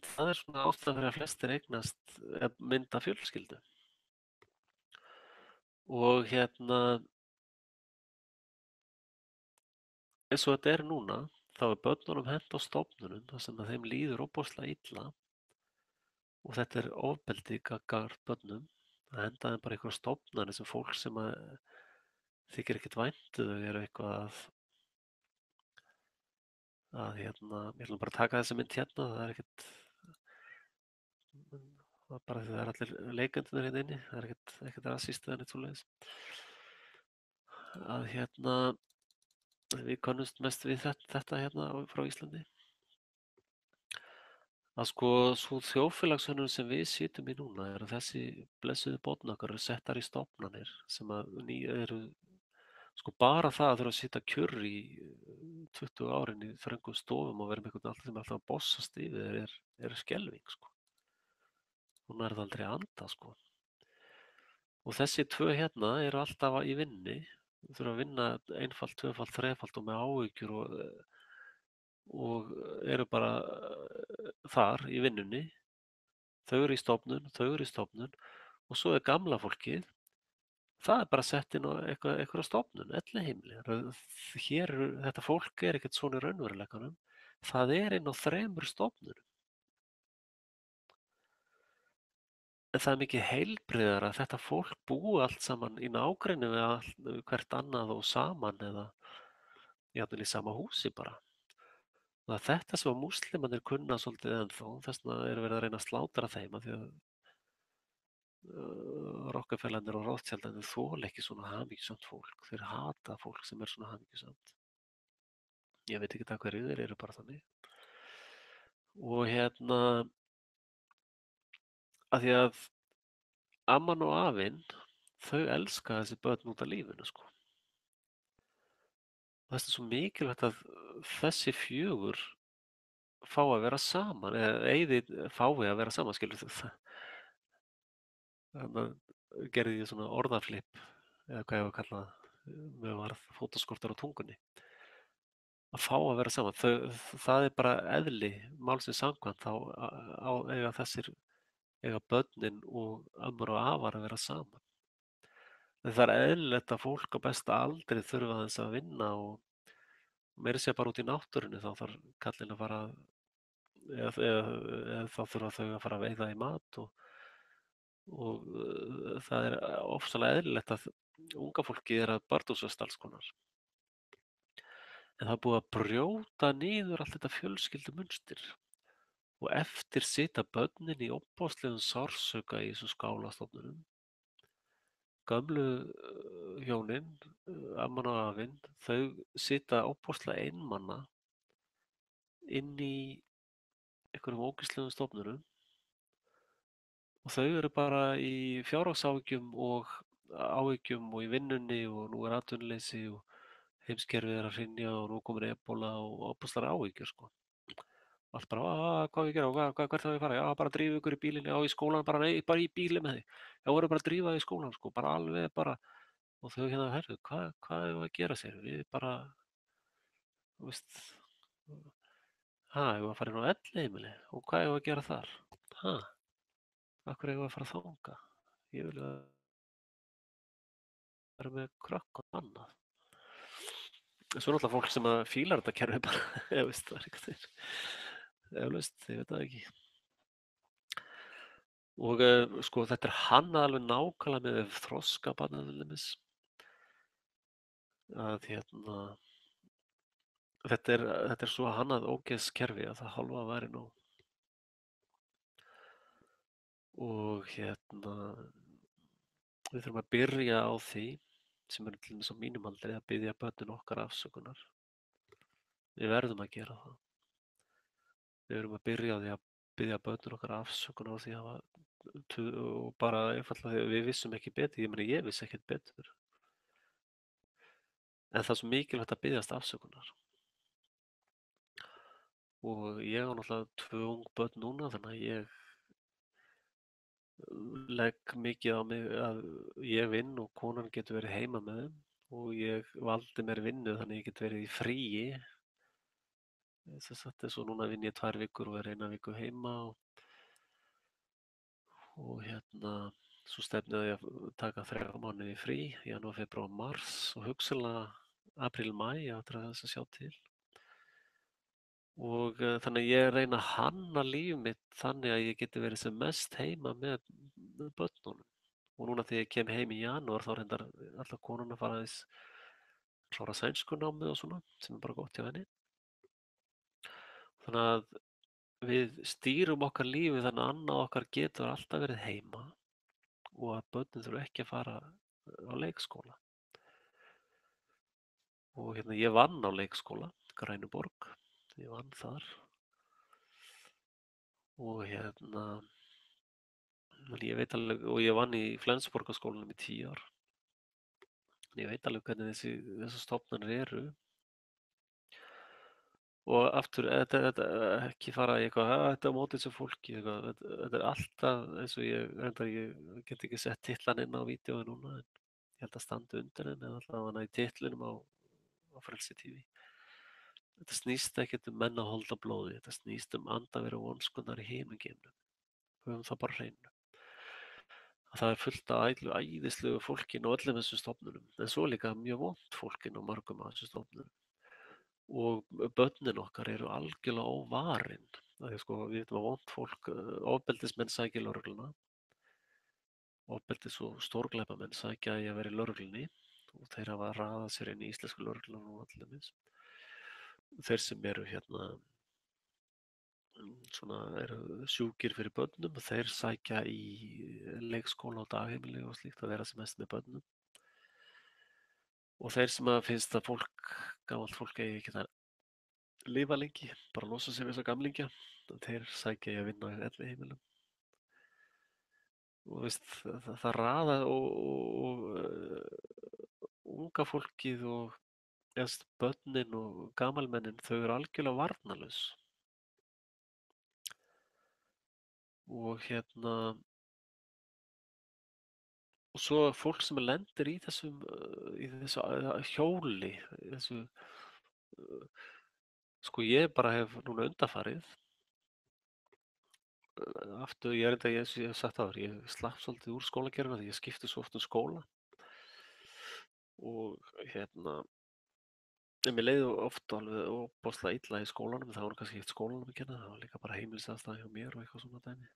það er svona ástæðan fyrir að flestir eignast mynda fjölskyldu. Og eins og þetta er núna, þá er börnunum hent á stofnunum þar sem að þeim líður ofboðslega illa og þetta er ofbeldi gagnvart börnum. Það henda þeim bara einhverjar stofnanir sem fólk sem að þykir ekkert vænt um þau eru eitthvað ég ætlum bara að taka þessa mynd hérna, það er ekkert, það er bara því það er allir leikendurnir hérna inni, það er ekkert rasíst eða neitt svoleiðis. Að við könnumst mest við þetta hérna frá Íslandi. Að sko sú þjóðfélagshönnun sem við sitjum í núna er að þessi blessuðu börn okkar eru settar í stofnanir sem að eru sko bara það að þurfa að sitja kjur í 20 árin í þröngum stofum og vera með einhvern alltaf sem alltaf að bossast yfir er skelfing sko. Hún er það aldrei að anda sko. Og þessi tvö hérna eru alltaf í vinni, þurfa að vinna einfalt, tvöfalt, þrefalt og með áhyggjur og eru bara þar í vinnunni. Þau eru í stofnun og svo er gamla fólkið, það er bara sett inn á einhverja stofnun, elliheimili. Þetta fólk er ekkert svona í raunveruleikanum, það er inn á 3 stofnunum. En það er mikið heilbrigðara að þetta fólk búi allt saman í nágrenni við hvert annað og saman eða jafnvel í sama húsi bara. Það er þetta sem að múslimarnir kunna svolítið ennþá, þess vegna er verið að reyna að slátra þeim af því að Rockefellarnir og Rothschildarnir þola ekki svona hamingjusamt fólk. Þeir hata fólk sem er svona hamingjusamt. Ég veit ekki hverju þeir eru bara þannig. Og að því að amman og afinn, þau elska þessi börn út af lífinu sko. Það er svo mikilvægt að þessi 4 fá að vera saman, eða Eiði fái að vera saman, skilur þú. Þannig að gerði ég svona orðaflip, eða hvað ég var að kalla það, með varð fótaskortur á tungunni. Að fá að vera saman, það er bara eðli málsins samkvæmt, þá eiga börnin og ömmur og afar að vera saman. En það er eðlilegt að fólk á besta aldri þurfa aðeins að vinna og meira segja bara út í náttúrunni þá þarf kallinn að fara eða þá þurfa þau að fara að veiða í mat og það er ofsalega eðlilegt að unga fólkið er að bardúsast alls konar. En það er búið að brjóta niður allt þetta fjölskyldumunstur og eftir sitja börnin í ofboðslegum sársauka í þessum skálastofnunum. Gömlu hjónin, amman og afinn, þau sitja ofboðslega einmana inn í einhverjum ógeðslegum stofnunum og þau eru bara í fjárhagsáhyggjum og í vinnunni og nú er atvinnuleysi og heimskerfið er að hrynja og nú komin ebóla og ofboðslegar áhyggjur sko. Allt bara, hvað við gera og hvert á ég að fara? Já, bara drífa ykkur í bílinn, já, í skólan, bara nei, bara í bílinn með þig. Já, voru bara að drífa þig í skólan, sko, bara alveg bara. Og þau herru, hvað er að gera sér? Við bara, þú veist, ég var að fara inn á elliheimili og hvað er að gera þar? Akkur er að fara þangað? Ég vil vera með krökk og annað. Svo er náttúrulega fólk sem að fílar þetta kerfi bara, ég veist, það er eitthvað eflaust, ég veit það ekki. Og sko þetta er hannað alveg nákvæmlega með þroskabarnið til dæmis. Að þetta er svo hannað ógeðskerfi að það hálfa væri nóg. Og við þurfum að byrja á því sem er til dæmis á mínum aldri að biðja börnin okkar afsökunar. Við verðum að gera það. Við verðum að byrja á því að biðja börnin okkar afsökunar á því og bara einfaldlega því að við vissum ekki betur. Ég vissi ekkert betur. En það er svo mikilvægt að biðjast afsökunar. Og ég á náttúrulega 2 ung börn núna, þannig að ég legg mikið á mig að ég vinn og konan getur verið heima með þeim og ég valdi mér vinnu þannig að ég get verið í fríi. Sem sagt, eins og núna vinn ég 2 vikur og er 1 viku heima og svo stefni ég að taka 3 mánuði frí, janúar, febrúar, mars og hugsanlega apríl, maí eftir að þess að sjá til. Og þannig að ég reyna að hanna líf mitt þannig að ég geti verið sem mest heima með börnunum. Og núna þegar ég kem heim í janúar þá reyndar allar konuna fara aðeins klára sænskunámið og svona, sem er bara gott hjá henni. Þannig að við stýrum okkar lífi þannig að annað okkar getur alltaf verið heima og að börnin þurfa ekki að fara á leikskóla. Og ég vann á leikskóla, Grænuborg, ég vann þar og ég veit alveg, og ég vann í Flensborgarskólanum í 10 ár. Ég veit alveg hvernig þessar stofnanir eru. Og aftur, þetta ekki fara í eitthvað, þetta á móti þessu fólki, eitthvað, þetta er alltaf eins og ég get ekki sett titlan inn á vídeói núna, en ég held að standa undir henni eða allavega í titlinum á Frelsi TV. Þetta snýst ekkert um menn að holda blóði, þetta snýst um andavera vonskunnar í himingeimnum. Höfum það bara á hreinu. Að það er fullt af æðislegu fólki inn á öllum þessum stofnunum, en svo líka mjög vont fólk inn á mörgum af þessum stofnunum. Og börnin okkar eru algjörlega óvarin. Við vitum að vont fólk, ofbeldismenn sækja í lögregluna, ofbeldis- og stórglæpamenn sækja í að vera í lögreglunni og þeir hafa raðað sér inn í íslensku lögregluna nú allir minns. Þeir sem eru svona eru sjúkir fyrir börnum, þeir sækja í leikskóla og dagheimili og slíkt að vera sem mest með börnum. Og þeir sem að finnst að gamalt fólk eigi ekki að lifa lengi, bara losa sig við þessa gamlingja, þeir sækja í að vinna í elliheimilum. Og það raða og unga fólkið og börnin og gamalmennin, þau eru algjörlega varnarlaus. Og og svo fólk sem lendir í þessu hjóli, ég bara hef núna undanfarið, aftur, ég hef sagt áður, ég slapp svolítið úr skólakerfinu því ég skipti svo oft um skóla og en mér leið oft alveg ofboðslega illa í skólanum, það var kannski ekkert skólanum að kenna, það var líka bara heimilisaðstaða hjá mér og eitthvað svona dæmi.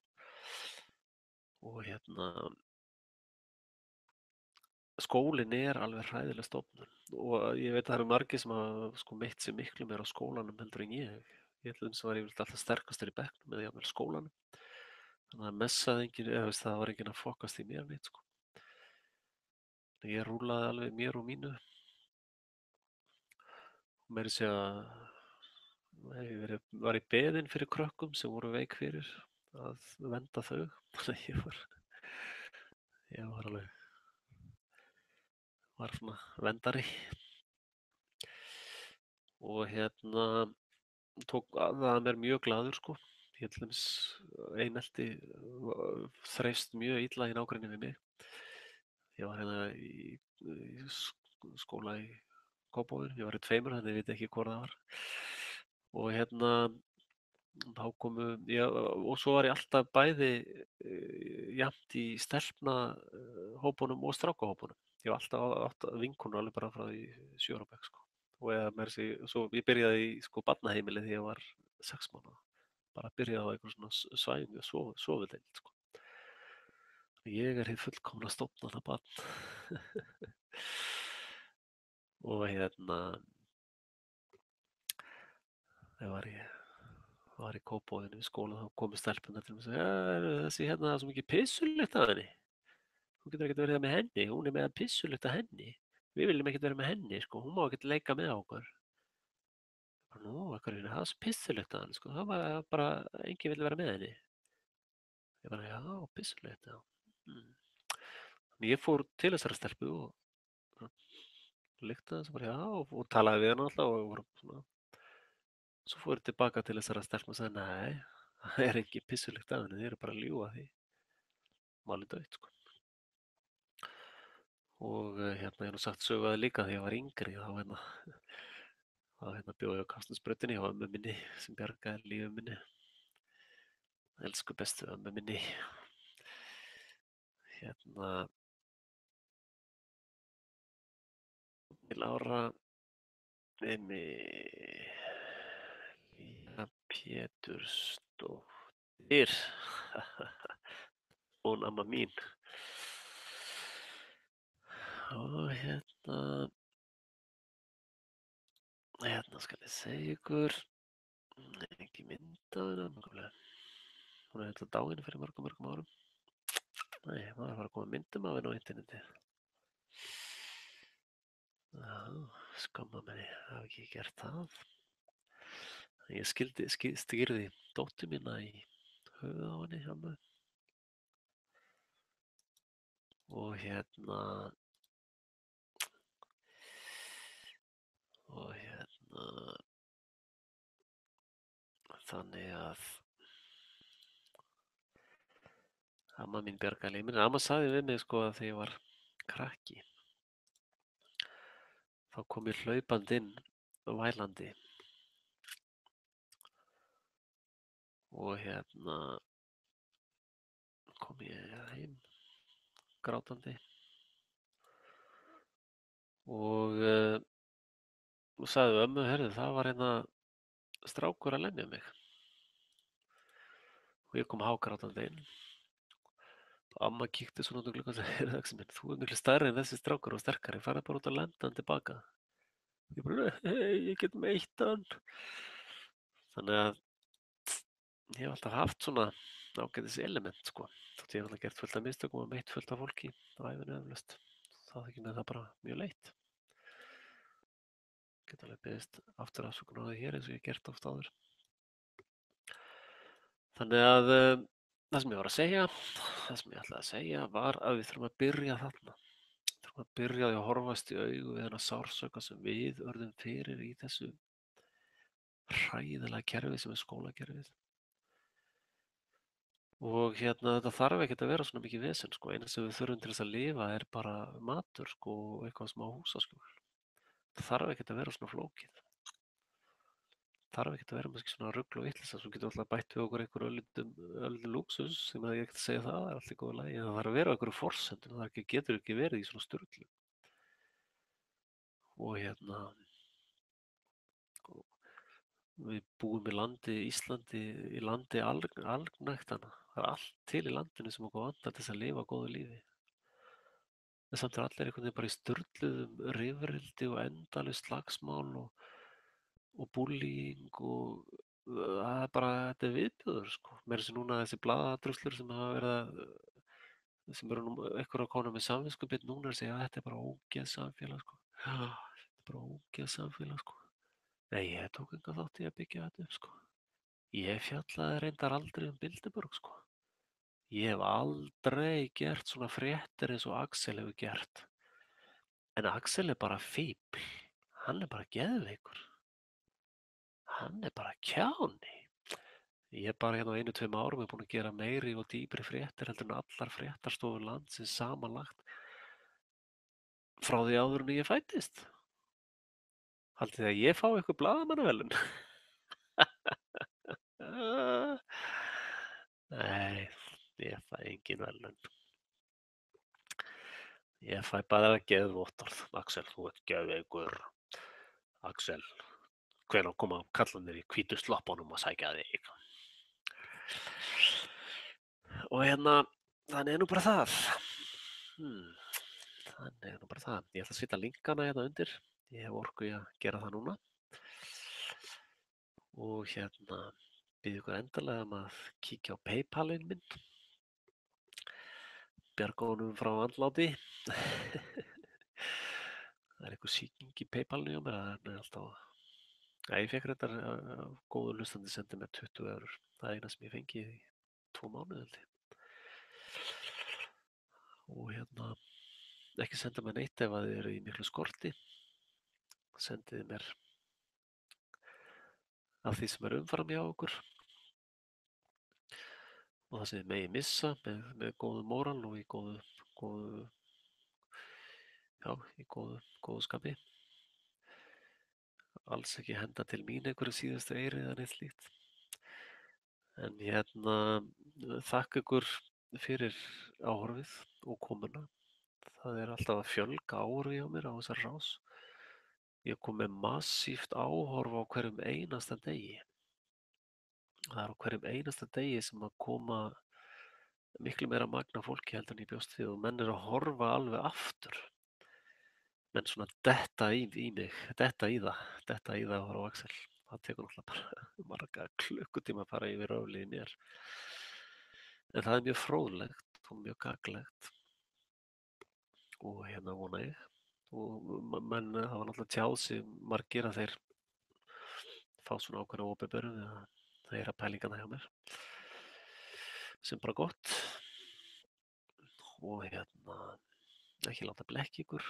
Og skólinn er alveg hræðileg stofnun og ég veit að það eru margir sem hafa meitt sig miklu meira á skólanum heldur en ég. Ég til dæmis var yfirleitt alltaf sterkastur í bekknum eða jafnvel skólanum. Þannig að messaði enginn, það var enginn að fokast í mér neitt sko. Ég rúlaði alveg mér og mínu. Meira að segja var í beðinn fyrir krökkum sem voru veik fyrir að vernda þau. Þannig að ég var svona verndari. Og tók það að mér mjög glaður sko. Ég til dæmis einelti þreifst mjög illa í nágrenni við mig. Ég var í skóla í Kópavogi, ég var í 2, þannig ég veit ekki hvor það var. Og þá og svo var ég alltaf bæði jafnt í stelpnahópunum og strákahópunum. Ég var alltaf átt vinkonur alveg bara frá því 7 ára bekk sko. Og ég byrjaði í barnaheimili þegar ég var 6 mánaða. Bara byrjaði á einhver svona svæðingu sofudeild sko. Ég er hið fullkomna stofnana barn. Og þegar var í Kópavoginum í skóla þá komu stelpurnar til mig og sagði þessi það er svo mikið pissulykt af henni. Þú getur ekkert verið það með henni, hún er með pissulykt af henni. Við viljum ekkert vera með henni sko, hún má ekkert leika með okkur. Nú, ekkur er það pissulykt af henni sko, það var bara, enginn vill vera með henni. Ég bara, já, pissulykt, já. Ég fór til þessara stelpu og lyktaði þess og bara já og talaði við hann alltaf og voru svona. Svo fór ég tilbaka til þessara stelpna og sagði nei, það er ekki pissulykt af henni, þið eru bara að ljúga því. Málið dautt sko. Og hérna ég hef nú sagt söguði líka þegar ég var yngri þá bjó ég á Kársnesbrautinni hjá ömmu minni sem bjargaði lífi minni. Elsku bestu ömmu minni. Hérna Lára Lía Pétursdóttir. Hún amma mín. Og hérna skal ég segja ykkur, ekki mynd af henni nákvæmlega. Hún er eitthvað dáin fyrir mörgum árum. Nei, maður var að koma myndum af henni á interneti. Já, skamma mig, hafa ekki gert það. Ég stýrði dóttur mína í höfuð á henni hjá mér. Og þannig að amma mín bjargaði lífi mínu. Amma sagði við mig sko að þegar ég var krakki þá kom ég hlaupandi inn vælandi og kom ég heim grátandi og sagði við ömmu, heyrðu, það var strákur að lemja mig. Og ég kom hágrátandi inn. Og amma kíkti svona út um gluggann og sagði, heyrðu Axel minn, þú er miklu stærri en þessi strákur og sterkari, farðu bara út að lenda hann tilbaka. Ég bara, nei, ég get meitt hann. Þannig að ég hef alltaf haft svona ágætis element, sko. Þótt ég hef alltaf gert fullt af mistökum og meitt fullt af fólki á ævinu eflaust. Þá þykir mér það bara mjög leitt. Get alveg beðist aftur afsökunar á því hér eins og ég hef gert oft áður. Þannig að það sem ég var að segja, það sem ég ætlaði að segja var að við þurfum að byrja þarna. Við þurfum að byrja á því að horfast í augu við þennan sársauka sem við urðum fyrir í þessu hræðilega kerfi sem er skólakerfið. Og þetta þarf ekkert að vera svona mikið vesen sko. Eina sem við þurfum til þess að lifa er bara matur sko og eitthvað smá húsaskjól. Það þarf ekkert að vera svona flókið. Þarf ekkert að vera með svona rugl og vitleysa, svo getum við alltaf bætt við okkur einhver öllum lúxus sem ég ekkert að segja það er allt í góðu lagi, en það þarf að vera á einhverju forsendum, það getur ekki verið í svona sturlu. Og við búum í landi Íslandi, í landi algnægtanna, það er allt til í landinu sem okkur vantar til þess að lifa góðu lífi. En samt er allir einhvern veginn bara í sturluðum rifrildi og endalaust slagsmál og bullying og það er bara, þetta er viðbjóður sko. Meira sem núna þessi blaðadruslur sem hafa verið sem eru nú einhverja konar með samviskubit núna er að segja að þetta er bara ógeð samfélag sko. Já, þetta er bara ógeð samfélag sko. Nei, ég tók enga þátt í að byggja þetta upp sko. Ég fjallaði reyndar aldrei um Bilderberg sko. Ég hef aldrei gert svona fréttir eins og Axel hefur gert. En Axel er bara fíbl. Hann er bara geðveikur. Hann er bara kjáni. Ég er bara á 1-2 árum búinn að gera meiri og dýpri fréttir heldur en allar fréttarstofur landsins samanlagt frá því áður en ég fæddist. Haldið þið að ég fái eitthvað blaðamannaverðlaun? Nei, ég fæ engin verðlaun. Ég fæ bara geðvottorð. Axel, þú ert geðveikur. Axel, hvenær koma kallarnir í hvítu sloppunum að sækja þig? Og þannig er nú bara það. Þannig er nú bara það. Ég ætla að setja linkana hérna undir. Ég hef orku í að gera það núna. Og bið ykkur endilega að kíkja á PayPal-inn minn. Bjarga honum frá andláti. Það er einhver sýking í PayPal-inu hjá mér. Það er alltaf... Já, ég fekk reyndar góður hlustandi sendi mér 20 €. Það er eina sem ég fengi í 2 mánuði held ég. Og ekki senda mér neitt ef þið eru í miklu skorti. sendiði mér af því sem umfram hjá okkur og það sem þið megið missa með góðu móral og góðu, já, í góðu skapi. Alls ekki henda til mín einhverju síðustu eyri eða neitt slíkt. En þakka ykkur fyrir áhorfið og komuna. Það er alltaf að fjölga áhorfi hjá mér á þessari rás. Ég kom með massíft áhorf á hverjum einasta degi. Það er á hverjum einasta degi sem að koma miklu meira magn af fólki heldur en ég bjóst við og menn eru að horfa alveg aftur. Menn svona detta í mig, detta í það að horfa á Axel. Það tekur náttúrulega bara marga klukkutíma að fara yfir röflið í mér. En það er mjög fróðlegt og mjög gagnlegt og vona ég. Og menn hafa náttúrulega tjáð sig margir að þeir fá svona ákveðna opinberun eða það er að pælingana hjá mér. Sem bara gott. Og ekki láta blekkja ykkur,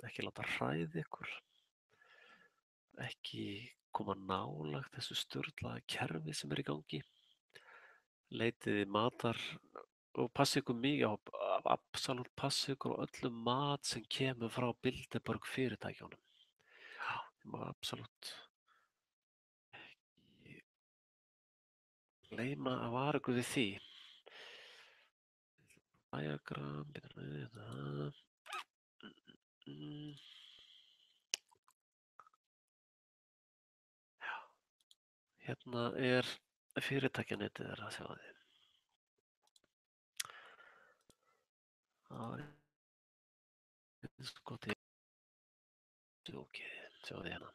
ekki láta hræða ykkur, ekki koma nálægt þessu sturlaða kerfi sem er í gangi. Leitiði matar og passi ykkur mikið á, absolutt passi ykkur á öllum mat sem kemur frá Bilderberg fyrirtækjunum. Já, þið má absolutt ekki gleyma að vara ykkur við því. Diagram, Já, hérna er fyrirtækjanetið þeirra, sjáðu þið. Það er eins og gott sjáðu þið hérna.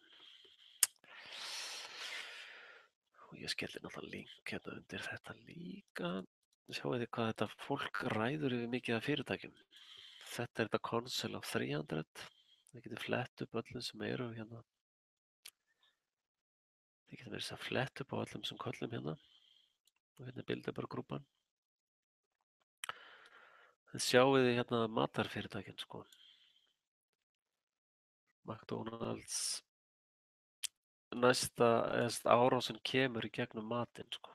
Og ég skelli náttúrulega link hérna undir þetta líka. Sjáu þið hvað þetta fólk ræður yfir mikið af fyrirtækjum. Þetta er þetta Council of 300. Þið getur flett upp öllum sem eru hérna. Þið getur verið að flett upp á öllum sem köllum hérna. Og hérna er Bilderberg-grúpan. Þið sjáu þið hérna matarfyrirtækin sko. McDonald's. Næsta árásin kemur í gegnum matinn sko.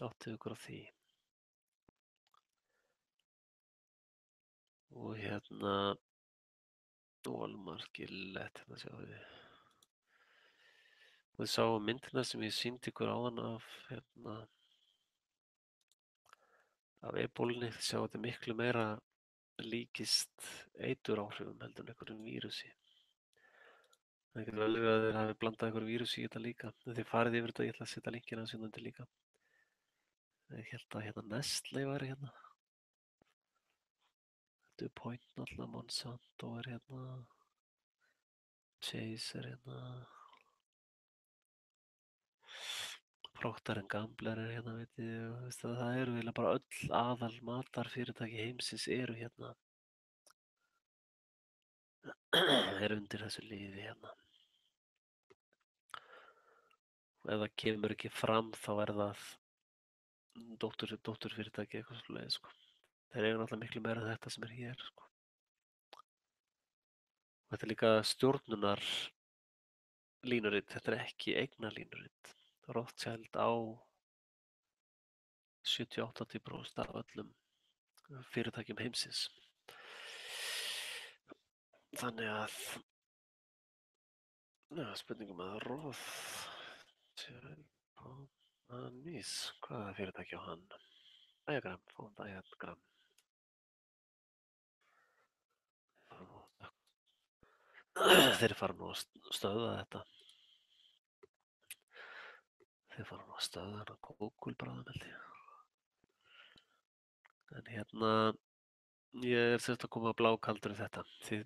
Áttið ykkur á því. Og Walmart, Gillette, hérna sjáu þið. Og þið sáu myndina sem ég sýndi ykkur áðan af ebólunni. Þið sjáu þetta miklu meira líkist eituráhrifum heldur en einhverjum vírusi. Það getur vel verið að þeir hafi blandað einhverju vírusi í þetta líka. En þið farið yfir þetta, ég ætla að setja linkina hans undir líka. Ég held að Nestlé væri hérna. DuPont náttúrulega, Monsanto er hérna. Chase er hérna. Procter & Gamble er hérna, veit ég. Það eru eiginlega bara öll aðal matarfyrirtæki heimsins eru hérna. Er undir þessu liði hérna. Og ef það kemur ekki fram þá er það dótturfyrirtæki eitthvað svoleiðis sko. Þeir eiga náttúrulega miklu meira en þetta sem er hér sko. Og þetta er líka stjórnunar línurit, þetta er ekki eignarlínurit. Rothschild á 70-80% af öllum fyrirtækjum heimsins. Þannig að spurningum að Rothschild hvaða fyrirtæki á hann? Diagram. Þeir fara nú að stöðva þetta. Þeir fara nú að stöðva hana kókulbráðum held ég. En ég er sérst að koma blákaldur í þetta. Þið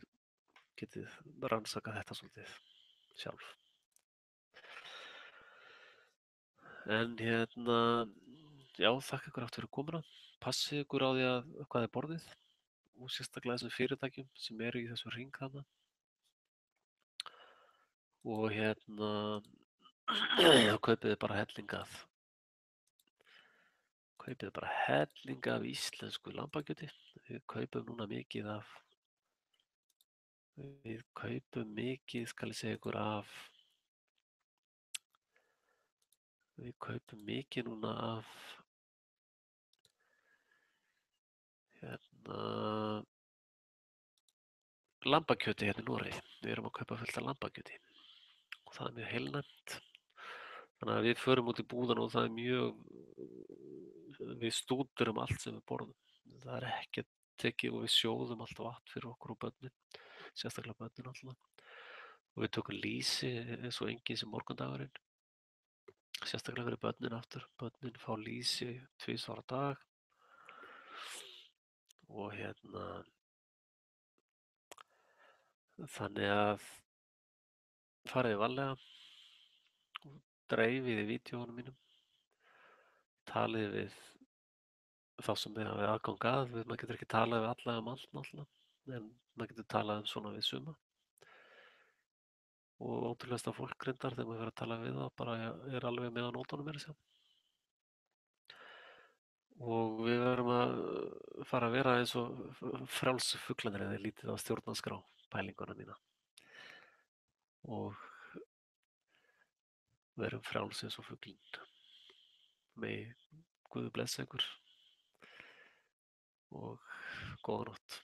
getið rannsakað þetta svolítið sjálf. En já, þakka ykkur aftur fyrir komuna. Passið ykkur á því að hvað er borðið og sérstaklega þessum fyrirtækjum sem eru í þessu hring þarna. Og kaupiði bara helling af íslensku lambakjöti. Við kaupum núna mikið af Við kaupum mikið, skal ég segja ykkur við kaupum mikið núna af hérna lambakjöti hérna í Noregi. Við erum að kaupa fullt af lambakjöti og það er mjög heilnæmt. Þannig að við förum út í búðina og það er við stúderum allt sem við borðum. Það er ekkert tekið og við sjóðum allt vatn fyrir okkur og börnin, sérstaklega börnin alltaf. Og við tökum lýsi eins og enginn sem morgundagurinn, sérstaklega fyrir börnin aftur. Börnin fá lýsi 2 á dag og þannig að farið varlega og dreifið í vídeóunum mínum, talið við þá sem þið hafið aðgang að. Maður getur ekki talað við alla allt náttúrulega, en maður getur talað svona við suma. Og ótrúlegasta fólk reyndar þegar maður fer að tala við það bara er alveg með á nótunum meira að segja. Og við verðum að fara að vera eins og frjálsu fuglarnir eða lítið á stjórnarskrá pælinguna mína. Og verum frjáls eins og fuglinn. Megi Guð blessa ykkur og góða nótt.